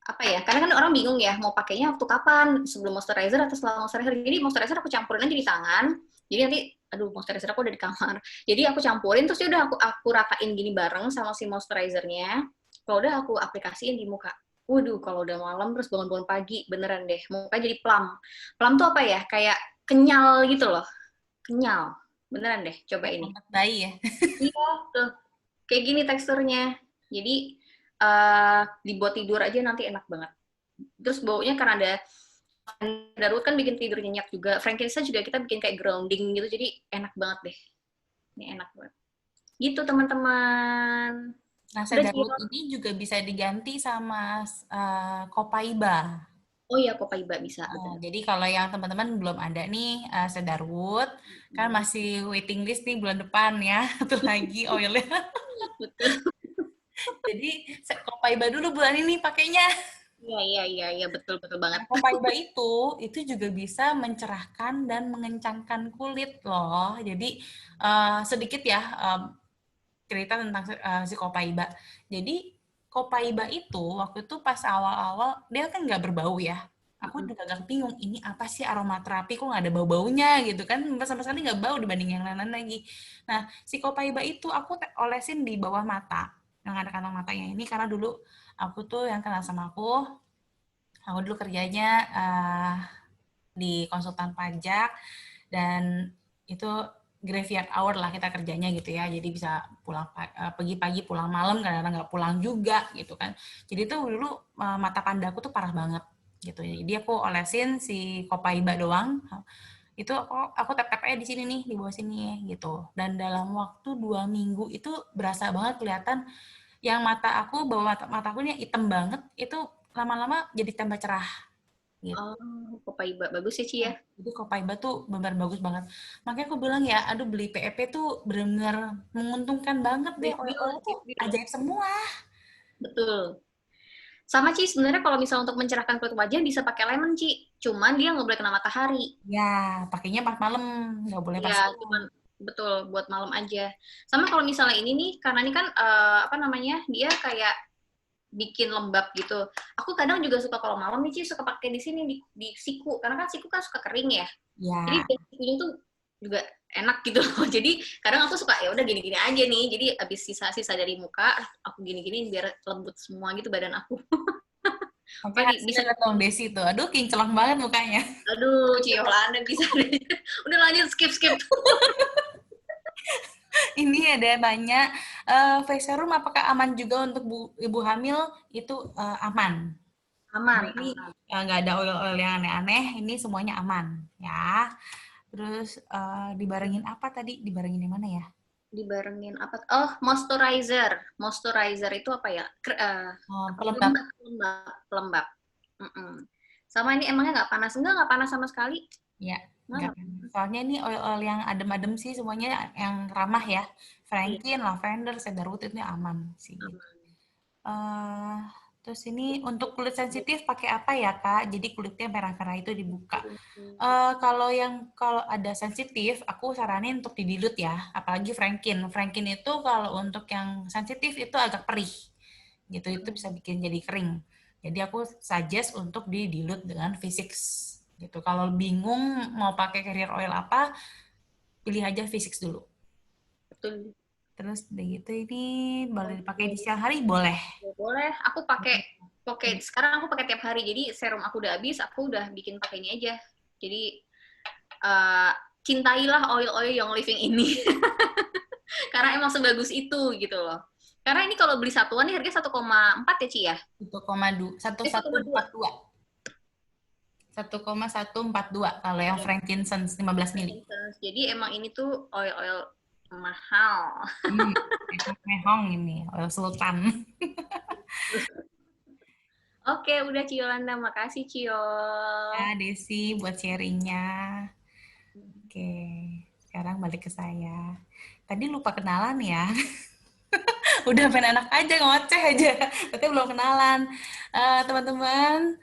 apa ya? Karena kan orang bingung ya mau pakainya waktu kapan, sebelum moisturizer atau setelah moisturizer. Jadi moisturizer aku campurin aja di tangan. Jadi nanti aduh moisturizer aku udah di kamar. Jadi aku campurin terus udah aku ratain gini bareng sama si moisturizernya. Kalau udah aku aplikasiin di muka. Waduh, kalau udah malam terus bangun-bangun pagi, beneran deh. Muka jadi plum. Plum tuh apa ya? Kayak kenyal gitu loh. Kenyal. Beneran deh, coba ini. Bayi ya. Iya, tuh. Kayak gini teksturnya. Jadi, dibuat tidur aja nanti enak banget. Terus baunya karena ada Darwood kan bikin tidur nyenyak juga. Frankincense juga kita bikin kayak grounding gitu. Jadi enak banget deh. Ini enak banget. Gitu teman-teman. Nah, Udah cedarwood Cio. ini juga bisa diganti sama copaiba. Oh iya, Copaiba bisa, betul. Jadi kalau yang teman-teman belum ada nih cedarwood, kan Hmm, masih waiting list nih bulan depan ya, satu lagi oilnya. betul. Jadi copaiba dulu bulan ini pakainya. Iya, iya, iya, iya, betul, betul banget. Nah, copaiba itu juga bisa mencerahkan dan mengencangkan kulit loh. Jadi sedikit ya cerita tentang si copaiba. Jadi copaiba itu waktu itu pas awal-awal dia kan nggak berbau ya. Aku juga agak bingung ini apa sih aromaterapi kok nggak ada bau-baunya gitu kan sama sekali nggak bau dibanding yang lain-lain lagi. Nah si copaiba itu aku olesin di bawah mata yang ada kantong matanya ini karena dulu aku tuh yang kenal sama aku dulu kerjanya di konsultan pajak dan itu graveyard hour lah kita kerjanya gitu ya jadi bisa pulang pagi-pagi pulang malam kadang-kadang nggak pulang juga gitu kan jadi tuh dulu mata pandaku tuh parah banget gitu jadi aku olesin si Copaiba doang itu aku tap-tap aja di sini nih di bawah sini gitu dan dalam waktu 2 minggu itu berasa banget kelihatan yang mata aku bawah mataku ini hitam banget itu lama-lama jadi tambah cerah gitu. Oh, Copaiba. Bagus ya, Ci ya? Jadi Copaiba tuh benar bagus banget. Makanya aku bilang ya, aduh beli PEP tuh benar-benar menguntungkan banget deh. Safe deal, Oil-oil tuh safe deal. ajaib semua. Betul. Sama Ci, sebenarnya kalau misalnya untuk mencerahkan kulit wajah bisa pakai lemon Ci. Cuman dia nggak boleh kena matahari. Ya, pakainya pas malam, nggak boleh pas Ya, siang. cuman betul buat malam aja. Sama kalau misalnya ini nih, karena ini kan apa namanya, dia kayak bikin lembab gitu. Aku kadang juga suka kalau malam nih Ci suka pakai di sini di siku, karena kan siku kan suka kering ya. Jadi Ya, biar sikunya tuh juga enak gitu loh. Jadi kadang aku suka ya udah gini-gini aja nih. Jadi abis sisa-sisa dari muka, aku gini-gini biar lembut semua gitu badan aku. oke Pagi bisa. hasilnya lihat dong Desi tuh. Aduh, kinclong banget mukanya. Aduh, Ci Yolanda bisa deh. Udah lanjut skip. Ini ada tanya, face serum apakah aman juga untuk ibu hamil? Itu aman. Karena Aman, ini aman. nggak ada oil-oil yang aneh-aneh, ini semuanya aman ya. Terus dibarengin apa tadi? Dibarengin di mana ya? Dibarengin apa? Oh, moisturizer. Moisturizer itu apa ya? Apa? Pelembab. Pelembab. Mm-mm. Sama ini emangnya nggak panas? Nggak panas sama sekali. Ya, enggak. Nggak. Soalnya ini oil-oil yang adem-adem sih semuanya yang ramah ya. Iya, Franklin, lavender, cedarwood itu aman sih. aman. Eh, terus ini untuk kulit sensitif pakai apa ya Kak? Jadi kulitnya merah-merah itu dibuka. Kalau ada sensitif, aku saranin untuk didilut ya. Apalagi Franklin. Franklin itu kalau untuk yang sensitif itu agak perih. Gitu itu bisa bikin jadi kering. Jadi aku suggest untuk didilut dengan V6 gitu. Kalau bingung mau pakai carrier oil apa, pilih aja V6 dulu. Betul. Terus udah gitu ini boleh dipakai di siang hari boleh. Boleh. Aku pakai sekarang aku pakai tiap hari. Jadi serum aku udah habis, aku udah bikin pakai ini aja. Jadi uh, cintailah oil-oil yang living ini. Karena emang sebagus itu gitu loh. Karena ini kalau beli satuan ini harganya 1,4 ya, Ci ya? 1,142. 1,142 kalau yang frankincense 15 mili. Jadi emang ini tuh oil-oil mahal. Mehong ini, oil sultan. Oke, udah Cio Yolanda. Makasih, Cio. Ya, Desi buat sharingnya. Oke, sekarang balik ke saya. Tadi lupa kenalan ya. Udah main enak aja, ngoceh aja. Tapi belum kenalan. Teman-teman,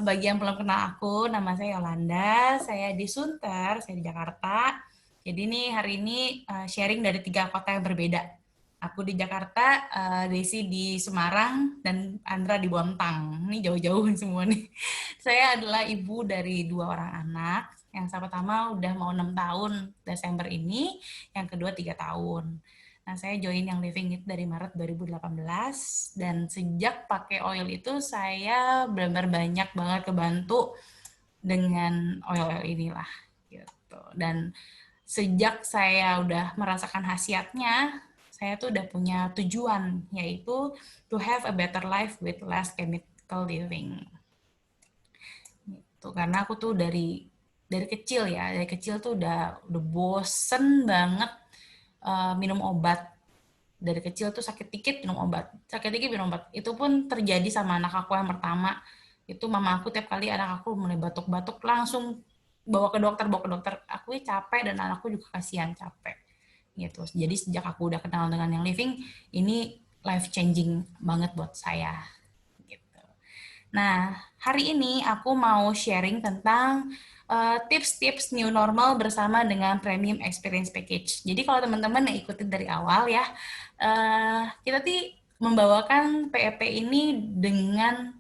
bagi yang belum kenal aku, nama saya Yolanda. Saya di Sunter, saya di Jakarta. Jadi nih hari ini sharing dari 3 kota yang berbeda. Aku di Jakarta, Desi di Semarang, dan Andra di Bontang. Ini jauh-jauh semua nih. Saya adalah ibu dari 2 orang anak. Yang pertama udah mau 6 tahun Desember ini, yang kedua 3 tahun. Nah, saya join yang Living itu dari Maret 2018, dan sejak pakai oil itu saya benar-benar banyak banget kebantu dengan oil-oil inilah. Gitu. Dan sejak saya udah merasakan khasiatnya, saya tuh udah punya tujuan, yaitu to have a better life with less chemical living. Gitu. Karena aku tuh dari kecil ya, dari kecil tuh udah bosen banget minum obat. Dari kecil tuh sakit dikit minum obat, sakit dikit minum obat. Itu pun terjadi sama anak aku yang pertama. Itu mama aku tiap kali anak aku mulai batuk-batuk langsung bawa ke dokter. Aku capek dan anakku juga kasihan capek. Gitu. Jadi sejak aku udah kenal dengan yang Living, ini life changing banget buat saya. Gitu. Nah, hari ini aku mau sharing tentang tips-tips new normal bersama dengan Premium Experience Package. Jadi kalau teman-teman yang ikutin dari awal ya, kita membawakan PEP ini dengan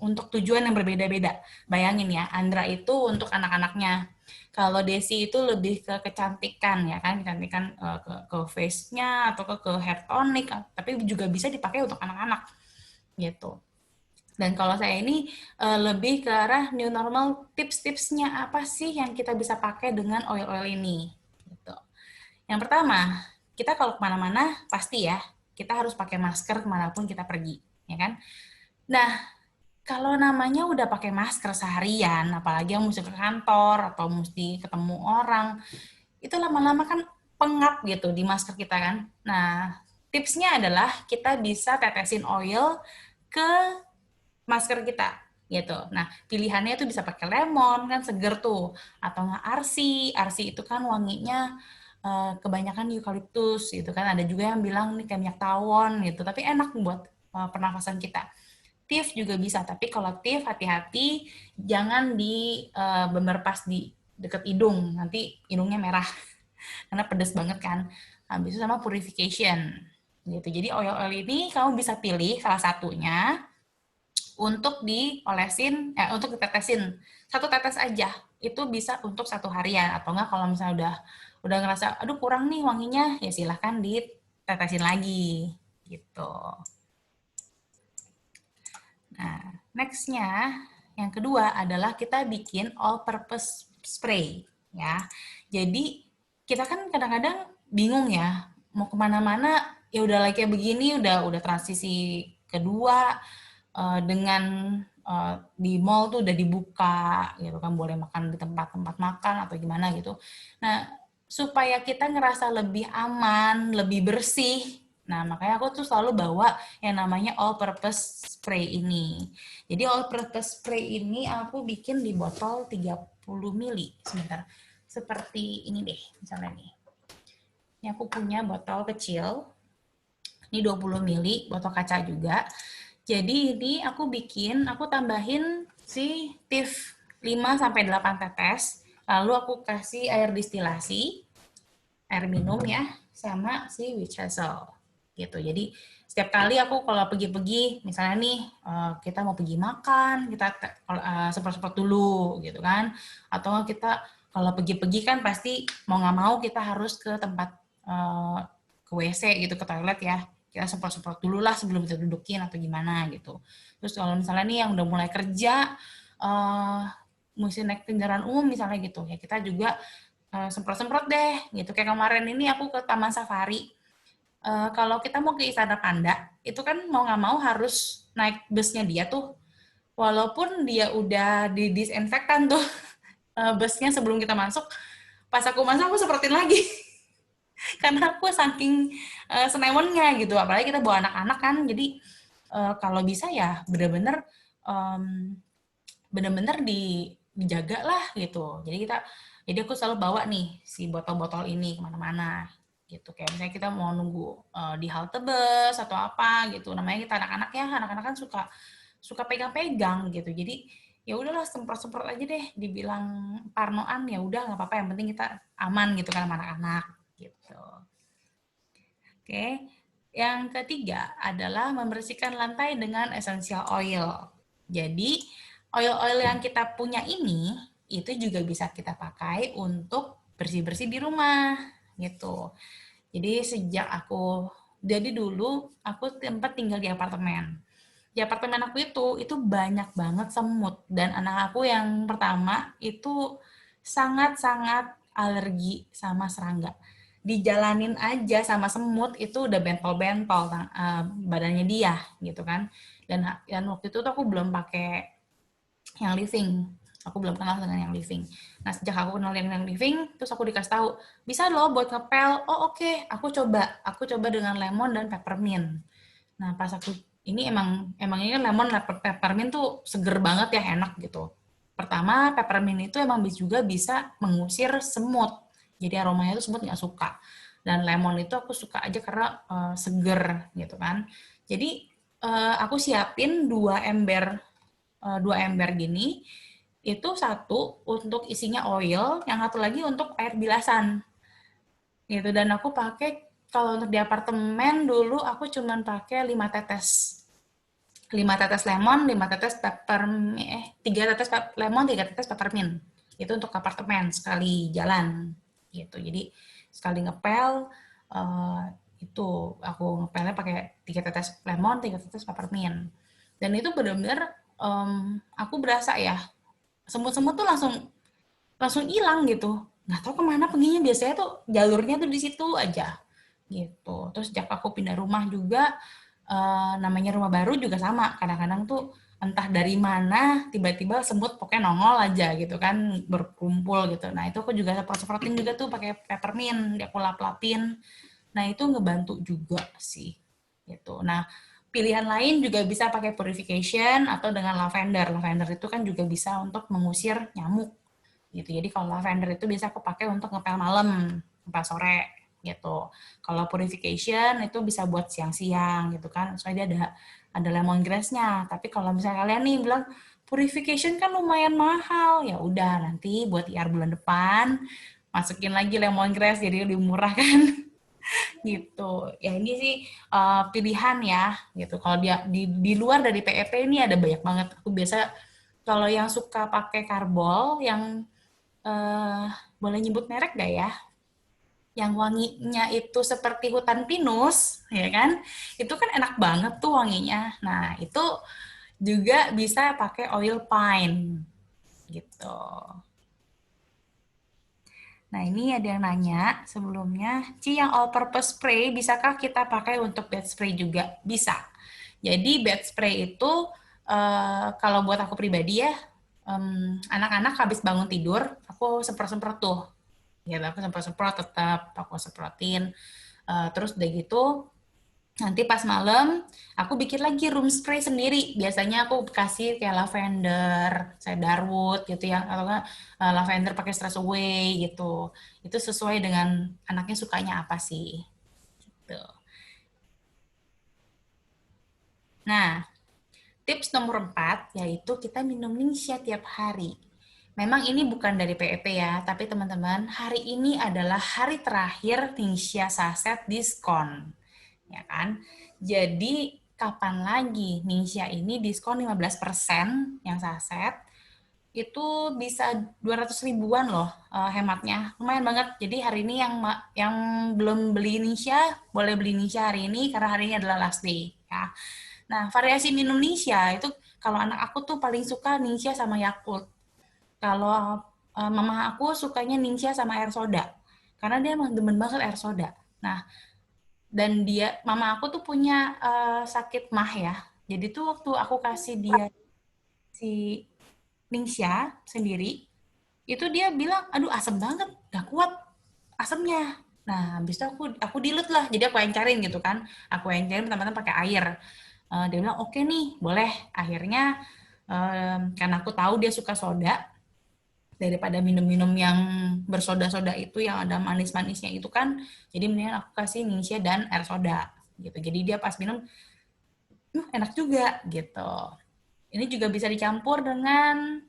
untuk tujuan yang berbeda-beda. Bayangin ya, Andra itu untuk anak-anaknya. Kalau Desi itu lebih ke kecantikan ya kan, kecantikan ke face-nya atau ke hair tonic, tapi juga bisa dipakai untuk anak-anak gitu. Dan kalau saya ini lebih ke arah new normal, tips-tipsnya apa sih yang kita bisa pakai dengan oil-oil ini. Gitu. Yang pertama, kita kalau kemana-mana pasti ya, kita harus pakai masker kemanapun kita pergi, ya kan? Nah, kalau namanya udah pakai masker seharian, apalagi yang mesti ke kantor atau mesti ketemu orang, itu lama-lama kan pengap gitu di masker kita kan. Nah, tipsnya adalah kita bisa tetesin oil ke masker kita gitu. Nah, pilihannya itu bisa pakai lemon kan seger tuh, atau nggak arsi itu kan wanginya kebanyakan eukaliptus gitu kan. Ada juga yang bilang nih kayak minyak tawon gitu, tapi enak buat pernafasan kita. Tif juga bisa, tapi kalau tif hati-hati jangan di bener pas di deket hidung, nanti hidungnya merah karena pedes banget kan. Habis itu sama purification gitu. Jadi oil-oil ini kamu bisa pilih salah satunya untuk diolesin, untuk ditetesin 1 tetes aja. Itu bisa untuk 1 harian, atau enggak kalau misalnya udah ngerasa aduh kurang nih wanginya, ya silahkan ditetesin lagi gitu. Nah, next-nya yang kedua adalah kita bikin all purpose spray ya. Jadi kita kan kadang-kadang bingung ya mau kemana-mana, ya udah kayak begini, udah transisi kedua, dengan di mall tuh udah dibuka gitu kan, boleh makan di tempat-tempat makan atau gimana gitu. Nah, supaya kita ngerasa lebih aman, lebih bersih, nah makanya aku tuh selalu bawa yang namanya all purpose spray ini. Jadi all purpose spray ini aku bikin di botol 30 ml. Sebentar. Seperti ini deh, misalnya nih. Ini aku punya botol kecil. Ini 20 ml, botol kaca juga. Jadi ini aku tambahin si tif 5-8 tetes, lalu aku kasih air distilasi, air minum ya, sama si witch hazel. Gitu. Jadi setiap kali aku kalau pergi-pergi, misalnya nih kita mau pergi makan, kita semprot-semprot dulu gitu kan. Atau kita kalau pergi-pergi kan pasti mau nggak mau kita harus ke tempat ke WC gitu, ke toilet ya. Kita semprot-semprot dulu lah sebelum kita dudukin atau gimana gitu. Terus kalau misalnya nih yang udah mulai kerja, mesti naik kendaraan umum misalnya gitu, ya kita juga semprot-semprot deh, gitu. Kayak kemarin ini aku ke Taman Safari. Kalau kita mau ke Istana Panda, itu kan mau nggak mau harus naik busnya dia tuh. Walaupun dia udah didisinfektan tuh busnya sebelum kita masuk, pas aku masuk aku semprotin lagi. Karena aku saking senewennya gitu, apalagi kita bawa anak-anak kan, jadi kalau bisa ya bener-bener dijaga lah gitu. Jadi aku selalu bawa nih si botol-botol ini kemana-mana gitu. Kayak misalnya kita mau nunggu di halte bus atau apa gitu. Namanya kita anak-anak ya, anak-anak kan suka pegang-pegang gitu. Jadi ya udahlah semprot-semprot aja deh. Dibilang parnoan ya udah nggak apa-apa. Yang penting kita aman gitu kan sama anak-anak gitu. Oke. Yang ketiga adalah membersihkan lantai dengan essential oil. Jadi oil-oil yang kita punya ini itu juga bisa kita pakai untuk bersih-bersih di rumah gitu. Jadi dulu aku tempat tinggal di apartemen. Di apartemen aku itu banyak banget semut, dan anak aku yang pertama itu sangat-sangat alergi sama serangga. Dijalanin aja sama semut itu udah bentol-bentol badannya dia gitu kan. Dan waktu itu tuh aku belum pakai yang living. Aku belum kenal dengan yang living. Nah, sejak aku kenal yang living, terus aku dikasih tahu, bisa loh buat ngepel. Oh, oke. Aku coba dengan lemon dan peppermint. Nah, pas aku ini emang ini kan lemon peppermint tuh seger banget ya, enak gitu. Pertama, peppermint itu emang juga bisa mengusir semut. Jadi aromanya tuh semut nggak suka. Dan lemon itu aku suka aja karena seger gitu kan. Jadi aku siapin 2 ember gini, itu satu untuk isinya oil, yang satu lagi untuk air bilasan gitu. Dan aku pakai, kalau untuk di apartemen dulu aku cuman pakai 5 tetes 5 tetes lemon, 5 tetes peppermint, 3 tetes lemon, 3 tetes peppermint. Itu untuk apartemen sekali jalan gitu. Jadi sekali ngepel itu aku ngepelnya pakai 3 tetes lemon, 3 tetes peppermint. Dan itu benar-benar aku berasa ya, semut-semut tuh langsung hilang gitu. Nggak tahu kemana perginya, biasanya tuh jalurnya tuh di situ aja gitu. Terus sejak aku pindah rumah juga, namanya rumah baru juga sama. Kadang-kadang tuh entah dari mana tiba-tiba semut pokoknya nongol aja gitu kan, berkumpul gitu. Nah itu aku juga semprotin juga tuh pakai peppermint, aku lap-lapin. Nah itu ngebantu juga sih gitu. Nah pilihan lain juga bisa pakai purification atau dengan lavender. Lavender itu kan juga bisa untuk mengusir nyamuk gitu. Jadi kalau lavender itu bisa aku pakai untuk ngepel malam, ngepel sore gitu. Kalau purification itu bisa buat siang-siang gitu kan. Soalnya dia ada lemongrass-nya. Tapi kalau misalnya kalian nih bilang purification kan lumayan mahal, ya udah nanti buat IR bulan depan masukin lagi lemongrass jadi lebih murah kan. Gitu. Ya ini sih pilihan ya gitu. Kalau dia di luar dari PEP ini ada banyak banget. Aku biasa kalau yang suka pakai karbol yang boleh nyebut merek gak ya? Yang wanginya itu seperti hutan pinus, ya kan? Itu kan enak banget tuh wanginya. Nah, itu juga bisa pakai oil pine gitu. Nah, ini ada yang nanya sebelumnya, Ci, yang all-purpose spray, bisakah kita pakai untuk bed spray juga? Bisa. Jadi, bed spray itu, kalau buat aku pribadi ya, anak-anak habis bangun tidur, aku semprot-semprot tuh. Ya, aku semprot-semprot tetap, aku semprotin. Terus udah gitu, nanti pas malam, aku bikin lagi room spray sendiri. Biasanya aku kasih kayak lavender, cedarwood gitu ya, atau enggak lavender pakai stress away gitu. Itu sesuai dengan anaknya sukanya apa sih. Gitu. Nah, tips nomor 4 yaitu kita minum Ningxia tiap hari. Memang ini bukan dari PEP ya, tapi teman-teman, hari ini adalah hari terakhir Ningxia saset diskon. Ya kan? Jadi kapan lagi Ningxia ini diskon 15% yang saset, itu bisa 200 ribuan loh hematnya. Lumayan banget. Jadi hari ini yang belum beli Ningxia, boleh beli Ningxia hari ini karena hari ini adalah last day ya. Nah, variasi minum Ningxia itu kalau anak aku tuh paling suka Ningxia sama Yakult. Kalau mama aku sukanya Ningxia sama air soda. Karena dia emang demen banget air soda. Nah, dan mama aku tuh punya sakit mah ya. Jadi tuh waktu aku kasih dia si Ningxia sendiri, itu dia bilang, aduh asem banget, gak kuat asemnya. Nah, habis itu aku dilut lah, jadi aku encerin gitu kan. Aku encerin teman-teman pakai air. Dia bilang, oke nih, boleh. Akhirnya, karena aku tahu dia suka soda, daripada minum-minum yang bersoda-soda itu yang ada manis-manisnya itu kan, jadi mendingan aku kasih Ningxia dan air soda gitu. Jadi dia pas minum enak juga gitu. Ini juga bisa dicampur dengan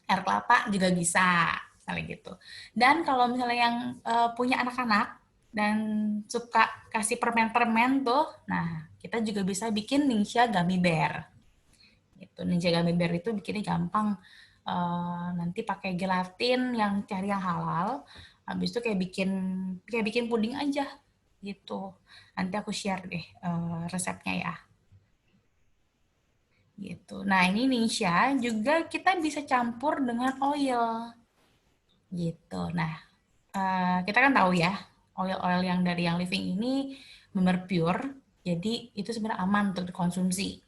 air kelapa juga bisa misalnya gitu. Dan kalau misalnya yang punya anak-anak dan suka kasih permen-permen tuh, nah kita juga bisa bikin Ningxia gummy bear. Gitu. Ningxia gummy bear itu bikinnya gampang. Nanti pakai gelatin yang cari yang halal. Habis itu kayak bikin puding aja gitu. Nanti aku share deh resepnya ya. Gitu. Nah, ini Ningxia juga kita bisa campur dengan oil. Gitu. Nah, kita kan tahu ya, oil-oil yang dari Yang Living ini benar pure, jadi itu sebenarnya aman untuk dikonsumsi.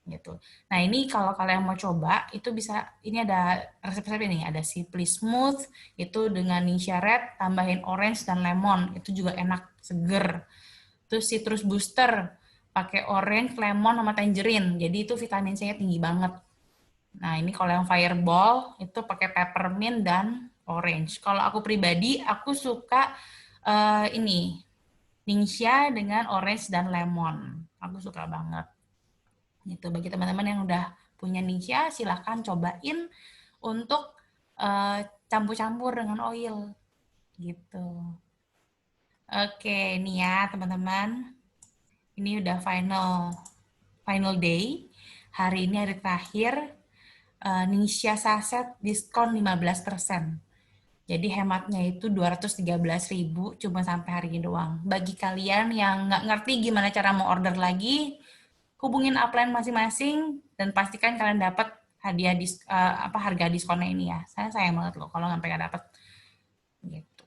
Gitu. Nah, ini kalau kalian mau coba, itu bisa, ini ada resep-resep ini, ada Simply Smooth, itu dengan Ningxia Red, tambahin orange dan lemon, itu juga enak, seger. Terus Citrus Booster, pakai orange, lemon, sama tangerine, jadi itu vitamin C-nya tinggi banget. Nah, ini kalau yang Fireball, itu pakai peppermint dan orange. Kalau aku pribadi, aku suka ini, Ningxia dengan orange dan lemon. Aku suka banget. Gitu. Bagi teman-teman yang udah punya Ningxia, silahkan cobain untuk campur-campur dengan oil. Gitu. Oke, nih ya teman-teman. Ini udah final day. Hari ini hari terakhir. Ningxia saset diskon 15%. Jadi hematnya itu 213.000 cuma sampai hari ini doang. Bagi kalian yang nggak ngerti gimana cara mau order lagi, hubungin upline masing-masing dan pastikan kalian dapat hadiah harga diskonnya ini ya. Saya sayang banget loh kalau sampai nggak dapat. Gitu.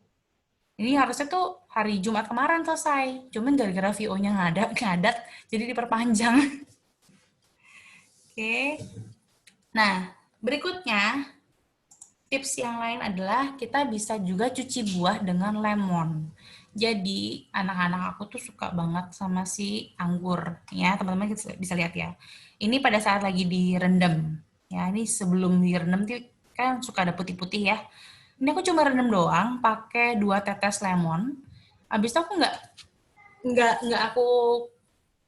Ini harusnya tuh hari Jumat kemarin selesai, cuman gara-gara VO-nya ngadat, jadi diperpanjang. Oke. Nah, berikutnya tips yang lain adalah kita bisa juga cuci buah dengan lemon. Jadi anak-anak aku tuh suka banget sama si anggur, ya teman-teman bisa lihat ya. Ini pada saat lagi direndam, ya ini sebelum direndam tuh kan suka ada putih-putih ya. Ini aku cuma rendam doang, pakai 2 tetes lemon. Habis itu aku nggak aku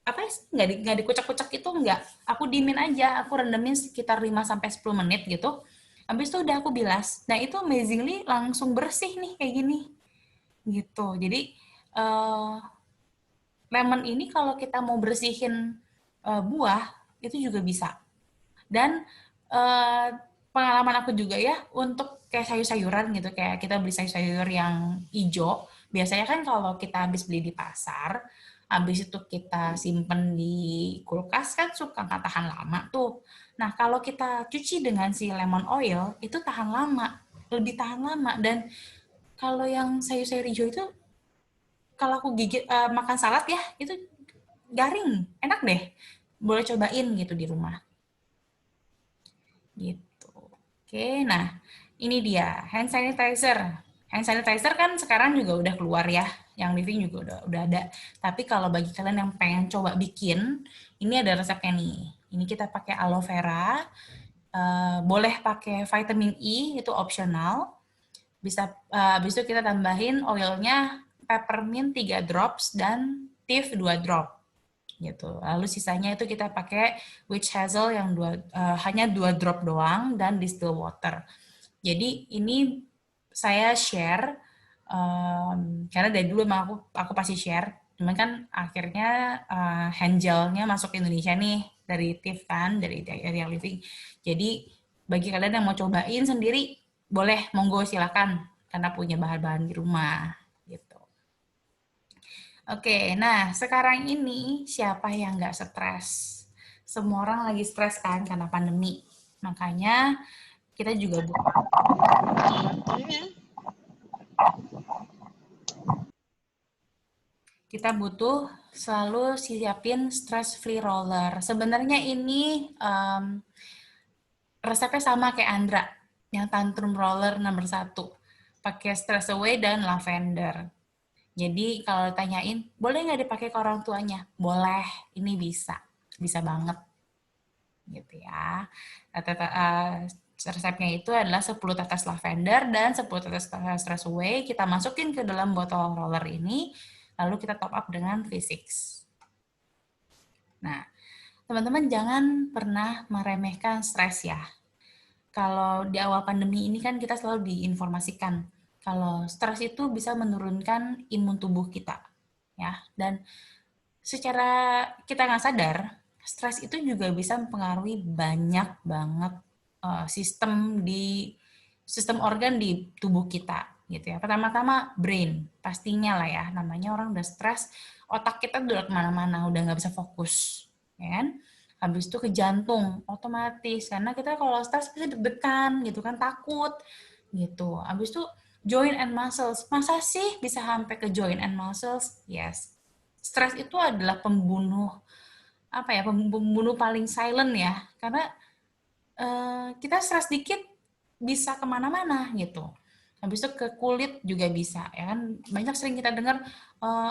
apa nggak dikucek-kucek itu nggak, aku diemin aja, aku rendemin sekitar 5 sampai 10 menit gitu. Habis itu udah aku bilas. Nah, itu amazingly langsung bersih nih kayak gini. Gitu. Jadi lemon ini kalau kita mau bersihin buah itu juga bisa. Dan pengalaman aku juga ya untuk kayak sayur-sayuran gitu, kayak kita beli sayur-sayur yang hijau, biasanya kan kalau kita habis beli di pasar, habis itu kita simpen di kulkas kan suka nggak tahan lama tuh. Nah, kalau kita cuci dengan si lemon oil, itu tahan lama, lebih tahan lama. Dan kalau yang sayur-sayur hijau itu, kalau aku makan salad ya, itu garing, enak deh. Boleh cobain gitu di rumah. Gitu. Oke, nah ini dia hand sanitizer. Hand sanitizer kan sekarang juga udah keluar ya, yang Living juga udah ada. Tapi kalau bagi kalian yang pengen coba bikin, ini ada resepnya nih. Ini kita pakai aloe vera, boleh pakai vitamin E, itu optional. Bisa habis itu kita tambahin oilnya peppermint 3 drops dan tea 2 drop gitu. Lalu sisanya itu kita pakai witch hazel yang hanya 2 drop doang dan distill water. Jadi ini saya share karena dari dulu emang aku pasti share. Cuman kan akhirnya hand gelnya masuk ke Indonesia nih dari Tiff kan, dari Yang Living. Jadi bagi kalian yang mau cobain sendiri, boleh, monggo silakan karena punya bahan-bahan di rumah gitu. Oke, nah sekarang ini siapa yang nggak stres? Semua orang lagi stres kan karena pandemi. Makanya kita juga butuh. Kita butuh selalu siapin stress free roller. Sebenarnya ini resepnya sama kayak Andra, yang tantrum roller nomor 1. Pakai stress away dan lavender. Jadi kalau tanyain, boleh nggak dipakai ke orang tuanya? Boleh, ini bisa. Bisa banget. Gitu ya. Resepnya itu adalah 10 tetes lavender dan 10 tetes stress away. Kita masukin ke dalam botol roller ini, lalu kita top up dengan V6. Nah, teman-teman jangan pernah meremehkan stres ya. Kalau di awal pandemi ini kan kita selalu diinformasikan kalau stres itu bisa menurunkan imun tubuh kita, ya. Dan secara kita nggak sadar, stres itu juga bisa mempengaruhi banyak banget sistem organ di tubuh kita, gitu ya. Pertama-tama brain, pastinya lah ya. Namanya orang udah stres, otak kita udah kemana-mana, udah nggak bisa fokus, ya kan? Habis itu ke jantung, otomatis. Karena kita kalau stres pasti deg-degan gitu kan, takut gitu. Habis itu joint and muscles. Masa sih bisa sampai ke joint and muscles? Yes. Stres itu adalah pembunuh pembunuh paling silent ya. Karena kita stres dikit bisa kemana-mana gitu. Habis itu ke kulit juga bisa ya kan. Banyak sering kita dengar,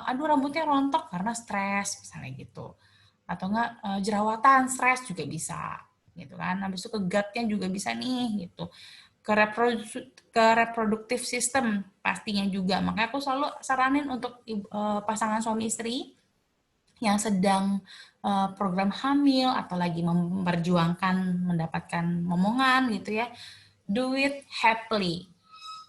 aduh rambutnya rontok karena stres misalnya gitu. Atau enggak jerawatan, stres juga bisa gitu kan. Habis itu ke gut-nya juga bisa nih gitu. Ke reproduktif system pastinya juga. Makanya aku selalu saranin untuk pasangan suami istri yang sedang program hamil atau lagi memperjuangkan mendapatkan momongan gitu ya, do it happily.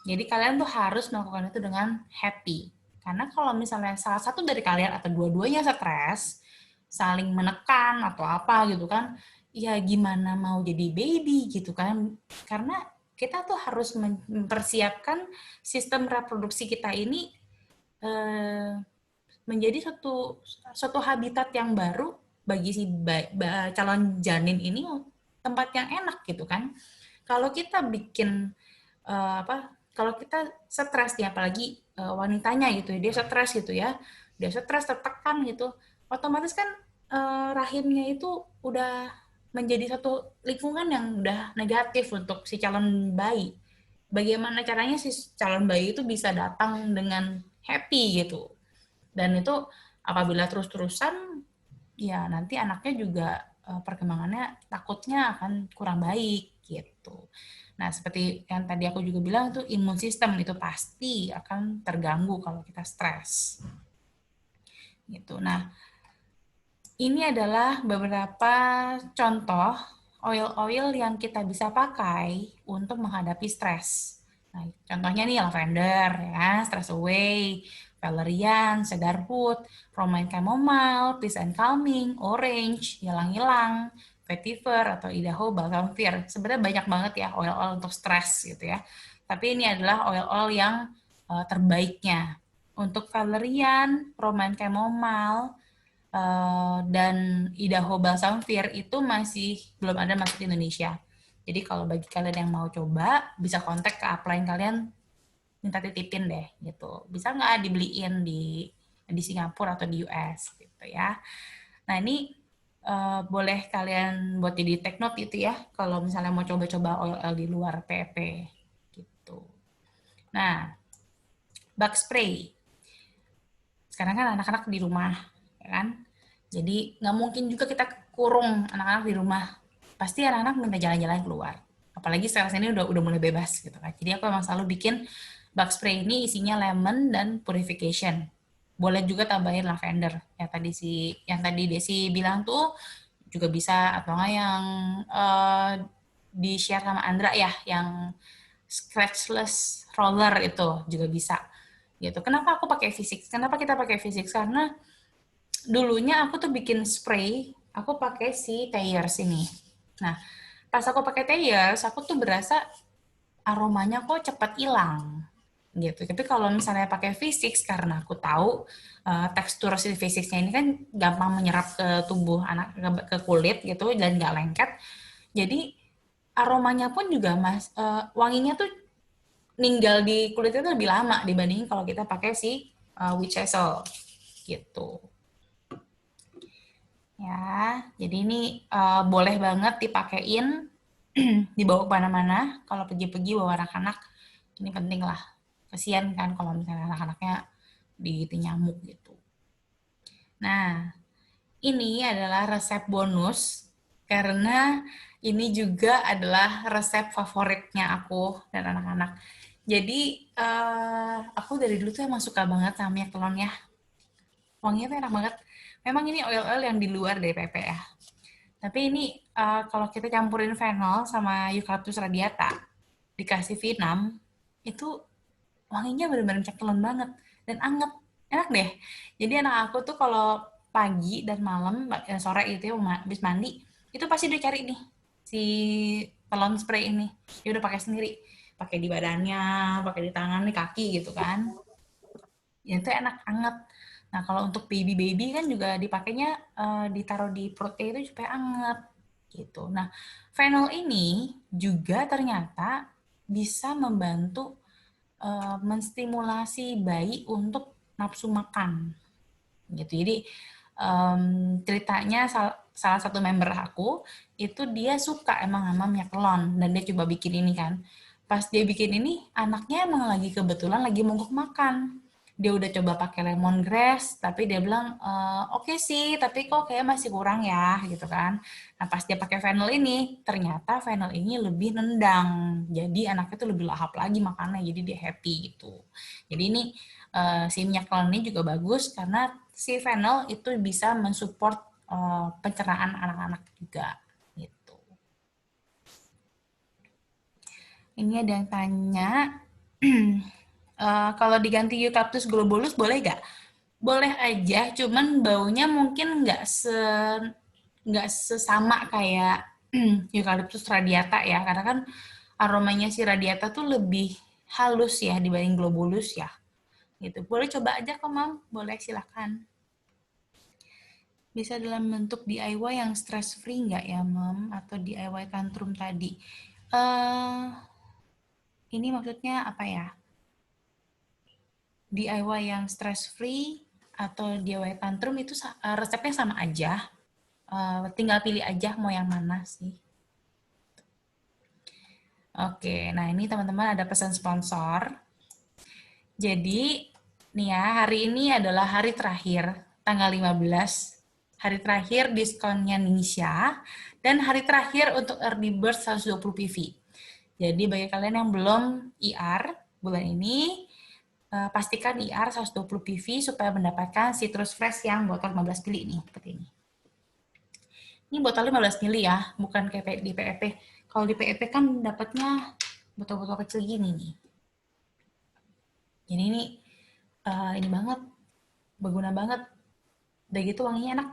Jadi kalian tuh harus melakukan itu dengan happy. Karena kalau misalnya salah satu dari kalian atau dua-duanya stres, saling menekan atau apa gitu kan, ya gimana mau jadi baby gitu kan. Karena kita tuh harus mempersiapkan sistem reproduksi kita ini menjadi suatu habitat yang baru bagi si calon janin ini, tempat yang enak gitu kan. Kalau kita bikin kalau kita stres ya, apalagi wanitanya gitu, dia stres gitu ya, dia stres tertekan gitu, otomatis kan rahimnya itu udah menjadi satu lingkungan yang udah negatif untuk si calon bayi. Bagaimana caranya si calon bayi itu bisa datang dengan happy gitu. Dan itu apabila terus-terusan, ya nanti anaknya juga perkembangannya takutnya akan kurang baik gitu. Nah, seperti yang tadi aku juga bilang, itu imun sistem itu pasti akan terganggu kalau kita stres. Gitu. Nah, ini adalah beberapa contoh oil-oil yang kita bisa pakai untuk menghadapi stres. Nah, contohnya nih lavender, ya, stress away, valerian, cedarwood, romaine chamomile, peace and calming, orange, hilang-hilang, vetiver atau idaho balsam fir. Sebenarnya banyak banget ya oil-oil untuk stres gitu ya. Tapi ini adalah oil-oil yang terbaiknya. Untuk valerian, romaine chamomile, dan idaho balsam fir itu masih belum ada masuk di Indonesia. Jadi kalau bagi kalian yang mau coba, bisa kontak ke upline kalian, minta titipin deh gitu. Bisa nggak dibeliin di Singapura atau di US gitu ya. Nah ini boleh kalian buat jadi take note gitu ya, kalau misalnya mau coba-coba oil di luar PEP gitu. Nah, bug spray. Sekarang kan anak-anak di rumah, ya kan? Jadi nggak mungkin juga kita kurung anak-anak di rumah. Pasti anak-anak minta jalan-jalan keluar. Apalagi sekarang ini udah mulai bebas gitu kan. Jadi aku emang selalu bikin bug spray ini isinya lemon dan purification. Boleh juga tambahin lavender. Yang tadi Desi bilang tuh juga bisa, atau nggak yang di share sama Andra ya, yang scratchless roller itu juga bisa. Gitu. Kenapa aku pakai V6? Kenapa kita pakai V6? Karena dulunya aku tuh bikin spray, aku pakai si Thayers ini. Nah, pas aku pakai Thayers, aku tuh berasa aromanya kok cepat hilang gitu. Tapi kalau misalnya pakai V6, karena aku tahu tekstur si V6-nya ini kan gampang menyerap ke tubuh anak, ke kulit gitu, dan nggak lengket. Jadi aromanya pun juga wanginya tuh ninggal di kulitnya tuh lebih lama dibanding kalau kita pakai si witch hazel gitu. Ya, jadi ini boleh banget dipakein dibawa kemana-mana. Kalau pergi-pergi bawa anak-anak, ini penting lah. Kasian kan kalau misalnya anak-anaknya digigit nyamuk gitu. Nah, ini adalah resep bonus karena ini juga adalah resep favoritnya aku dan anak-anak. Jadi aku dari dulu tuh emang suka banget sama minyak telon ya. Wanginya tuh enak banget. Memang ini oil-oil yang di luar dari PP ya. Tapi ini kalau kita campurin fenol sama Eucalyptus radiata, dikasih V6, itu wanginya benar-benar minyak telon banget dan anget. Enak deh. Jadi anak aku tuh kalau pagi dan malam, sore itu ya, habis mandi, itu pasti dia cari nih si telon spray ini. Dia udah pakai sendiri. Pakai di badannya, pakai di tangan, di kaki gitu kan. Ya itu enak, anget. Nah, kalau untuk baby-baby kan juga dipakainya ditaruh di perutnya itu supaya anget gitu. Nah, fenol ini juga ternyata bisa membantu menstimulasi bayi untuk nafsu makan gitu. Jadi ceritanya salah satu member aku itu dia suka emang sama minyak telon dan dia coba bikin ini kan. Pas dia bikin ini, anaknya emang lagi kebetulan lagi mogok makan. Dia udah coba pakai lemongrass, tapi dia bilang oke sih, tapi kok kayak masih kurang ya, gitu kan. Nah pas dia pakai fennel ini, ternyata fennel ini lebih nendang, jadi anaknya tuh lebih lahap lagi makannya, jadi dia happy gitu. Jadi ini si minyak telon ini juga bagus karena si fennel itu bisa mensupport pencernaan anak-anak juga. Ini ada yang tanya, kalau diganti Eucalyptus globulus boleh nggak? Boleh aja, cuman baunya mungkin nggak sesama kayak Eucalyptus radiata ya, karena kan aromanya si radiata tuh lebih halus ya dibanding globulus ya. Gitu. Boleh coba aja kok, Mam. Boleh, silakan. Bisa dalam bentuk DIY yang stress free nggak ya, Mam? Atau DIY tantrum tadi? Ini maksudnya apa ya? DIY yang stress free atau DIY tantrum itu resepnya sama aja. Tinggal pilih aja mau yang mana sih. Oke, nah ini teman-teman ada pesan sponsor. Jadi, nih ya, hari ini adalah hari terakhir, tanggal 15. Hari terakhir diskonnya Nisha, dan hari terakhir untuk early bird 120 PV. Jadi bagi kalian yang belum IR bulan ini, pastikan IR 120 PV supaya mendapatkan citrus fresh yang botol 15 ml ini, seperti ini. Ini botolnya 15 ml ya, bukan kayak di PEP. Kalau di PEP kan dapatnya botol-botol kecil gini nih. Jadi ini banget, berguna banget. Udah gitu wanginya enak.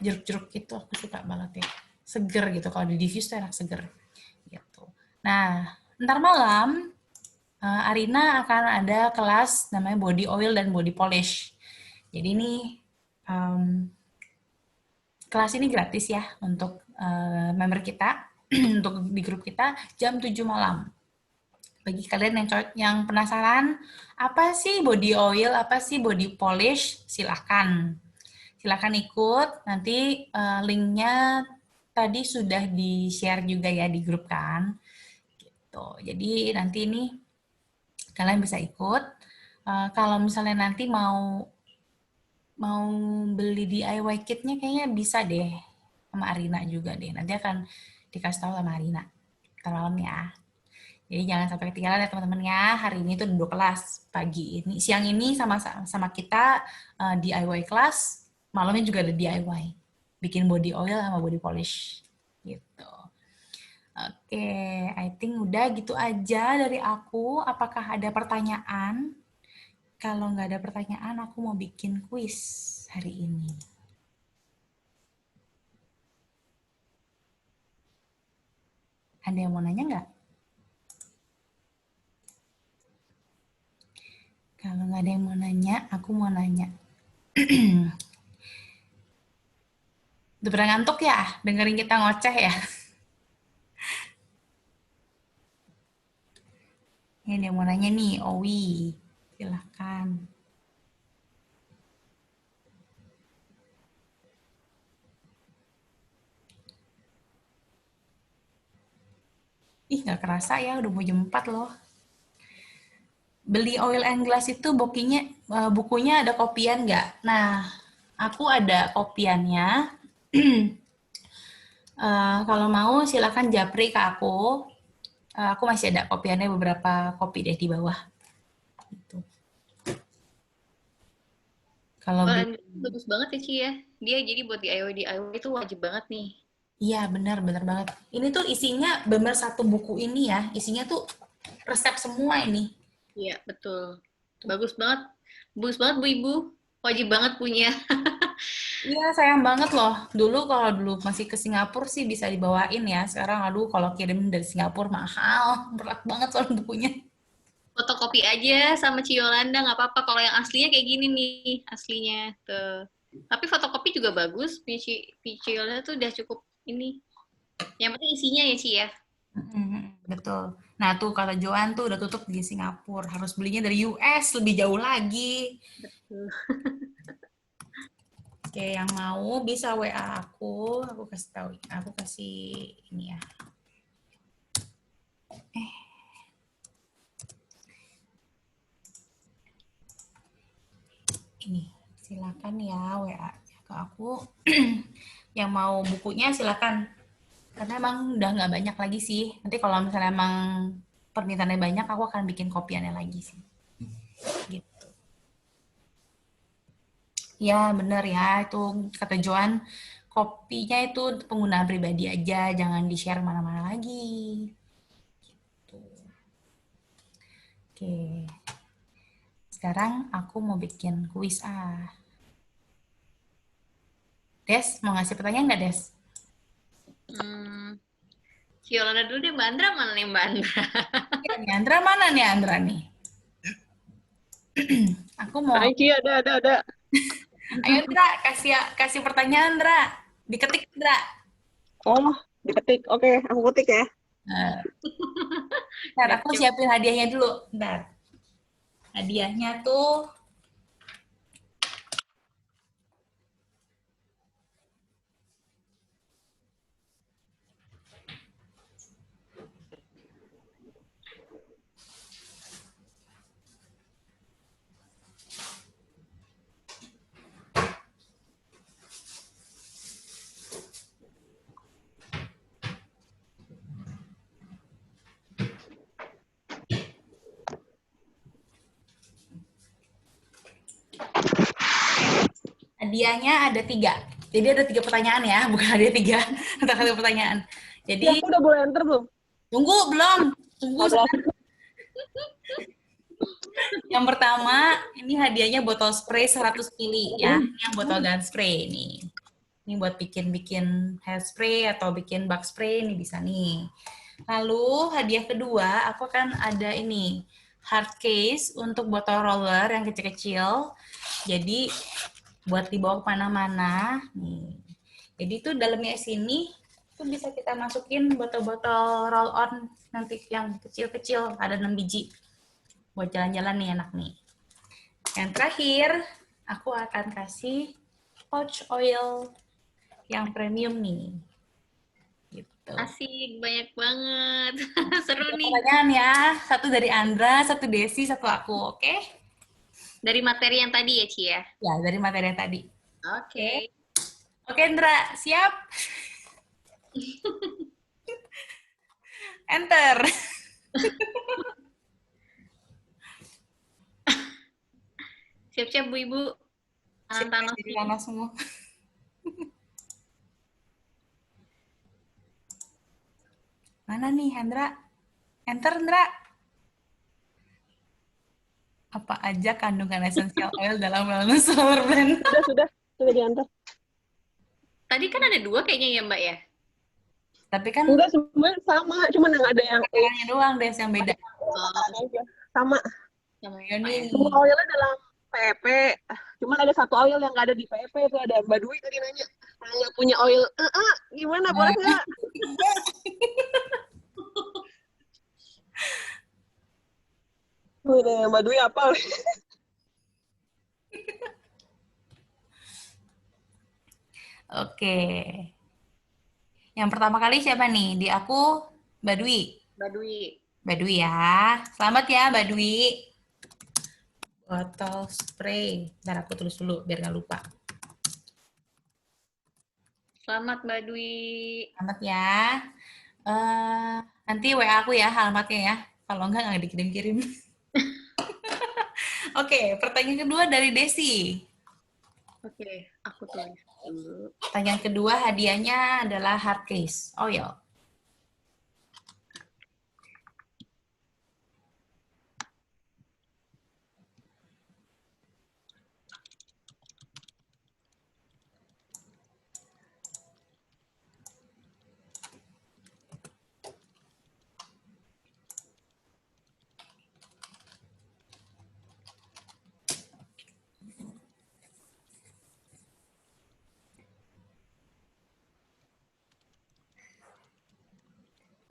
Jeruk-jeruk gitu aku suka banget ya. Seger gitu, kalau di diffuse tuh enak seger. Gitu. Nah, ntar malam Arina akan ada kelas namanya body oil dan body polish. Jadi ini kelas ini gratis ya untuk member kita, untuk di grup kita jam 7 malam. Bagi kalian yang penasaran, apa sih body oil, apa sih body polish, silahkan. Silahkan ikut, nanti linknya tadi sudah di-share juga ya di grup kan. Gitu. Jadi nanti ini kalian bisa ikut. Kalau misalnya nanti mau beli DIY kitnya kayaknya bisa deh sama Arina juga deh. Nanti akan dikasih tahu sama Arina. Ntar malam ya. Jadi jangan sampai ketinggalan ya teman-teman ya. Hari ini tuh 2 kelas. Pagi ini, siang ini sama kita DIY kelas. Malamnya juga ada DIY. Bikin body oil sama body polish. Gitu. Oke, I think udah gitu aja dari aku. Apakah ada pertanyaan? Kalau nggak ada pertanyaan, aku mau bikin kuis hari ini. Ada yang mau nanya nggak? Kalau nggak ada yang mau nanya, aku mau nanya. Udah pernah ngantuk ya? Dengerin kita ngoceh ya? Ini yang mau nanya nih, Owi. Silahkan. Ih, nggak kerasa ya, udah mau jam 4 loh. Beli Oil and Glass itu bukunya ada kopian nggak? Nah, aku ada kopiannya. Kalau mau silakan japri ke aku. Aku masih ada kopiannya beberapa kopi deh di bawah. Gitu. Kalau Wah, beli, bagus banget ya, Ci ya. Dia jadi buat DIY itu wajib banget nih. iya benar benar banget. Ini tuh isinya benar satu buku ini ya. Isinya tuh resep semua ini. Iya, betul. Bagus banget. Bagus banget, Bu Ibu. Wajib banget punya. Iya sayang banget loh. Kalau dulu masih ke Singapura sih bisa dibawain ya. Sekarang aduh kalau kirim dari Singapura mahal, berat banget soal bukunya. Fotokopi aja sama Ci Yolanda, nggak apa-apa. Kalau yang aslinya kayak gini nih, aslinya. Tuh. Tapi fotokopi juga bagus. Ci Yolanda tuh udah cukup ini. Yang penting isinya ya, Ci ya. Betul. Nah tuh kata Joan tuh udah tutup di Singapura. Harus belinya dari US lebih jauh lagi. Betul. Oke, yang mau bisa WA aku. Aku kasih tahu. Aku kasih ini ya. Ini silakan ya WA ke aku. Yang mau bukunya silakan. Karena emang udah nggak banyak lagi sih. Nanti kalau misalnya emang permintaannya banyak, aku akan bikin kopiannya lagi sih. Gitu. Ya bener ya, itu kata Joan, kopinya itu penggunaan pribadi aja, jangan di-share mana-mana lagi. Gitu. Oke, sekarang aku mau bikin kuis Des, mau ngasih pertanyaan nggak Des? Ci Yolanda dulu deh, Mbak Andra mana nih Mbak Andra? Ya, nih Andra mana nih Andra nih? Aku mau. Hai Ci, ada. Ayo Andra, kasih pertanyaan Andra. Diketik Andra. Oh, diketik. Oke, aku ketik ya. Ntar aku siapin hadiahnya dulu. Ntar. Hadiahnya tuh hadiahnya ada 3. Jadi ada 3 pertanyaan ya, bukan ada 3. Untuk 3 pertanyaan. Ya, Jadi aku udah boleh enter belum? tunggu belum? Tunggu. Oh, belum. Yang pertama, ini hadiahnya botol spray 100 ml ya. Ini yang botol gun spray nih. Ini buat bikin hairspray atau bikin bug spray ini bisa nih. Lalu hadiah kedua, aku akan ada ini hard case untuk botol roller yang kecil-kecil. Jadi buat dibawa kemana-mana. Nih. Jadi itu dalamnya sini itu bisa kita masukin botol-botol roll on nanti yang kecil-kecil ada 6 biji. Buat jalan-jalan nih enak nih. Yang terakhir, aku akan kasih pouch oil yang premium nih. Gitu. Asik, banyak banget. Seru nih. Pertanyaan ya, satu dari Andra, satu Desi, satu aku, oke? Dari materi yang tadi ya, Ci ya? Ya, dari materi yang tadi. Oke. Oke, Andra, siap? Enter. Siap-siap, Bu Ibu. Tanah Jadi panas semua. Mana nih, Andra? Enter, Andra. Apa aja kandungan essential oil dalam wellness flower blend? Sudah diantar. Tadi kan ada 2 kayaknya ya, Mbak ya? Tapi kan Enggak, semua sama, cuman yang ada yang takarannya doang deh yang beda. sama. Sama Ya Mbak ya. nih. Semua oilnya dalam PEP. Cuman ada satu oil yang nggak ada di PEP, itu ada Mbak Dwi tadi nanya. Kalau nggak punya oil, gimana, boleh nggak? Udah, Mbak Dwi apa? Oke. Yang pertama kali siapa nih? Di aku, Mbak Dwi. Badui. Mbak Dwi ya. Selamat ya, Mbak Dwi. Botol spray. Ntar aku tulis dulu biar nggak lupa. Selamat Badui. Selamat ya. Nanti WA aku ya alamatnya ya. Kalau nggak dikirim-kirim. Oke, pertanyaan kedua dari Desi. Oke, aku tulis dulu. Pertanyaan kedua hadiahnya adalah hard case oil.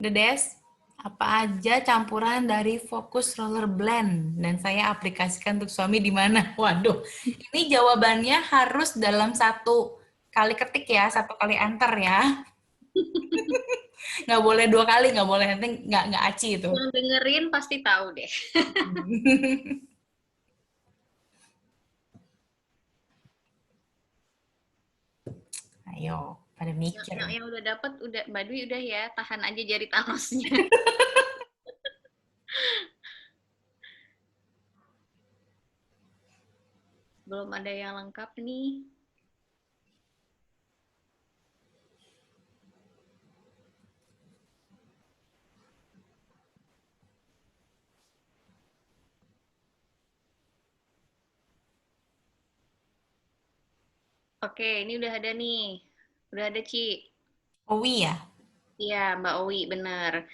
Dedes, apa aja campuran dari Focus Roller Blend dan saya aplikasikan untuk suami di mana? Waduh, ini jawabannya harus dalam satu kali ketik ya, satu kali enter ya. Nggak boleh dua kali, nggak boleh nanti nggak aci itu. Yang dengerin pasti tahu deh. Ayo, pada mikir. Yang udah dapet, udah Badui udah ya, tahan aja jari Thanosnya. Belum ada yang lengkap nih. Oke, ini udah ada nih. Udah ada, Ci. Owi ya? Iya, Mbak Owi, bener.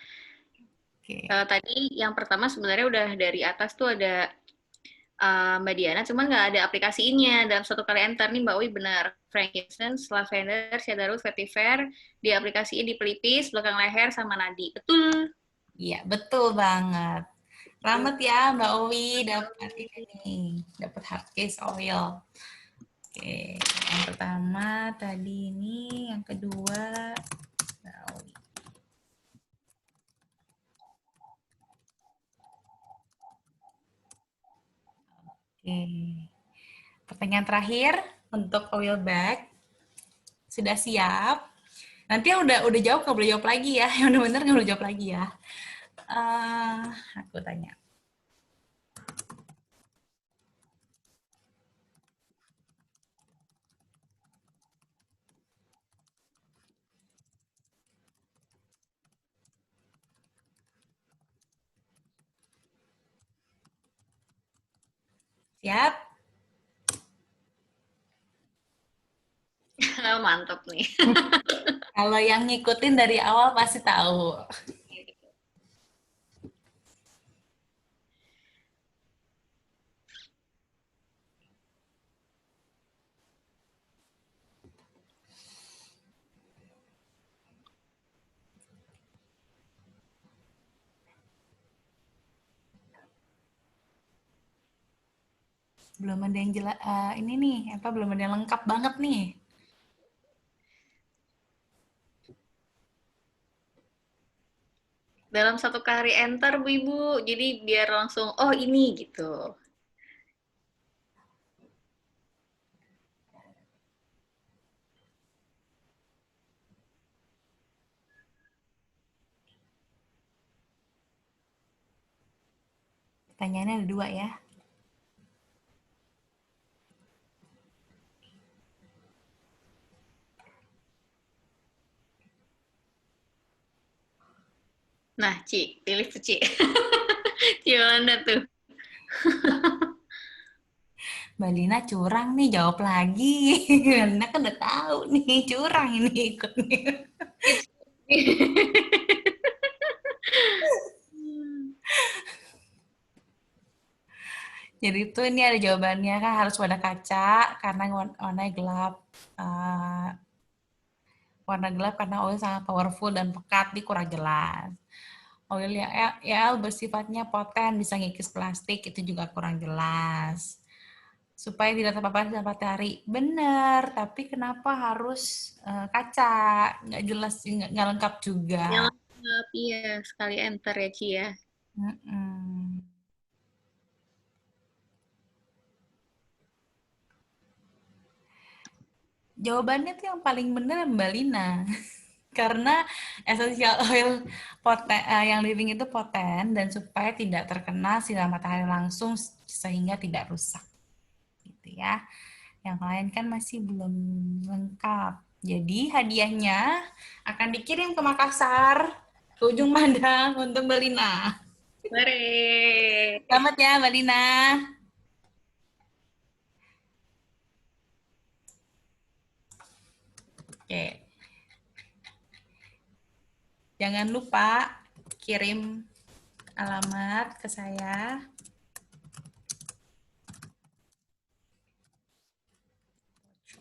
Oke. Tadi yang pertama sebenarnya udah dari atas tuh ada Mbak Diana, cuman nggak ada aplikasinya dalam satu kali enter nih Mbak Owi benar. Frankincense, lavender, cedarwood, vetiver, di aplikasiin di pelipis, belakang leher, sama nadi. Betul. Iya, betul banget. Selamat ya Mbak Owi, dapat ini, dapat hard case oil. Oke, yang pertama tadi ini, yang kedua Mbak Owi. Oke, pertanyaan terakhir untuk oil bag sudah siap. Nanti yang udah jawab nggak boleh jawab lagi ya, yang udah bener nggak boleh jawab lagi ya. Aku tanya. Siap? Mantap nih. Kalau yang ngikutin dari awal pasti tahu. Belum ada yang jelas. Ini nih, apa belum ada yang lengkap banget nih. Dalam satu kali enter Bu Ibu, jadi biar langsung oh ini gitu. Pertanyaannya ada dua ya. Nah, Ci, pilih tuh Ci. Ci Yolanda tuh. Mbak Lina curang nih, jawab lagi. Mbak Lina kan udah tahu nih, curang ini ikut nih. Jadi itu ini ada jawabannya kan harus pada kaca karena warnanya gelap. Warna gelap karena oil sangat powerful dan pekat di kurang jelas. Oil YL bersifatnya poten, bisa ngikis plastik, itu juga kurang jelas. Supaya tidak terpapar sinar matahari. Benar, tapi kenapa harus kaca? Nggak jelas, nggak lengkap juga. Yang lengkap, iya, sekali enter ya, Ci ya. Mm-mm. Jawabannya tuh yang paling benar Mbak Lina. Karena essential oil yang living itu poten dan supaya tidak terkena sinar matahari langsung sehingga tidak rusak. Gitu ya. Yang lain kan masih belum lengkap. Jadi hadiahnya akan dikirim ke Makassar, ke ujung Padang untuk Mbak Lina. Bare. Selamat ya Mbak Lina. Oke. Jangan lupa kirim alamat ke saya.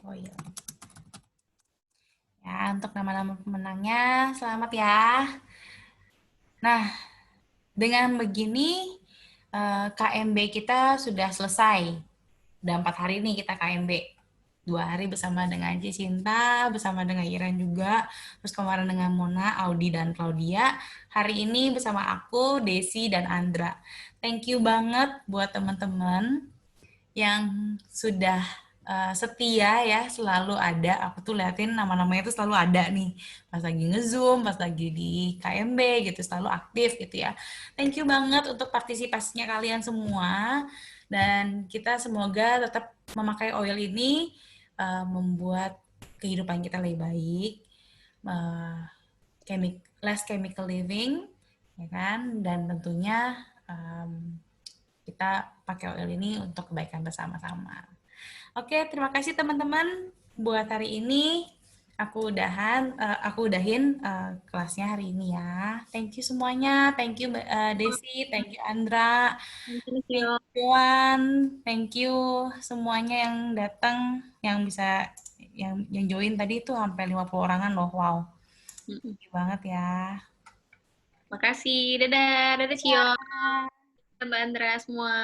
Oh iya. Ya, untuk nama-nama pemenangnya, selamat ya. Nah, dengan begini KMB kita sudah selesai. Udah 4 hari nih kita KMB. 2 hari bersama dengan Cinta, bersama dengan Iren juga, terus kemarin dengan Mona, Audi, dan Claudia. Hari ini bersama aku, Desi, dan Andra. Thank you banget buat teman-teman yang sudah setia ya, selalu ada. Aku tuh liatin nama-namanya itu selalu ada nih. Pas lagi nge-zoom, pas lagi di KMB gitu, selalu aktif gitu ya. Thank you banget untuk partisipasinya kalian semua. Dan kita semoga tetap memakai oil ini membuat kehidupan kita lebih baik. Less chemical living, ya kan? Dan tentunya kita pakai oil ini untuk kebaikan bersama-sama. Oke, terima kasih teman-teman buat hari ini. Aku udahin kelasnya hari ini ya. Thank you semuanya. Thank you Desi, thank you Andra, Thank thank you. you Joan, thank you semuanya yang datang, yang bisa yang join tadi itu sampai 50 orangan loh. Wow. Thank you banget ya. Makasih. Dadah. Dadah, Cio. Mbak Andra semua.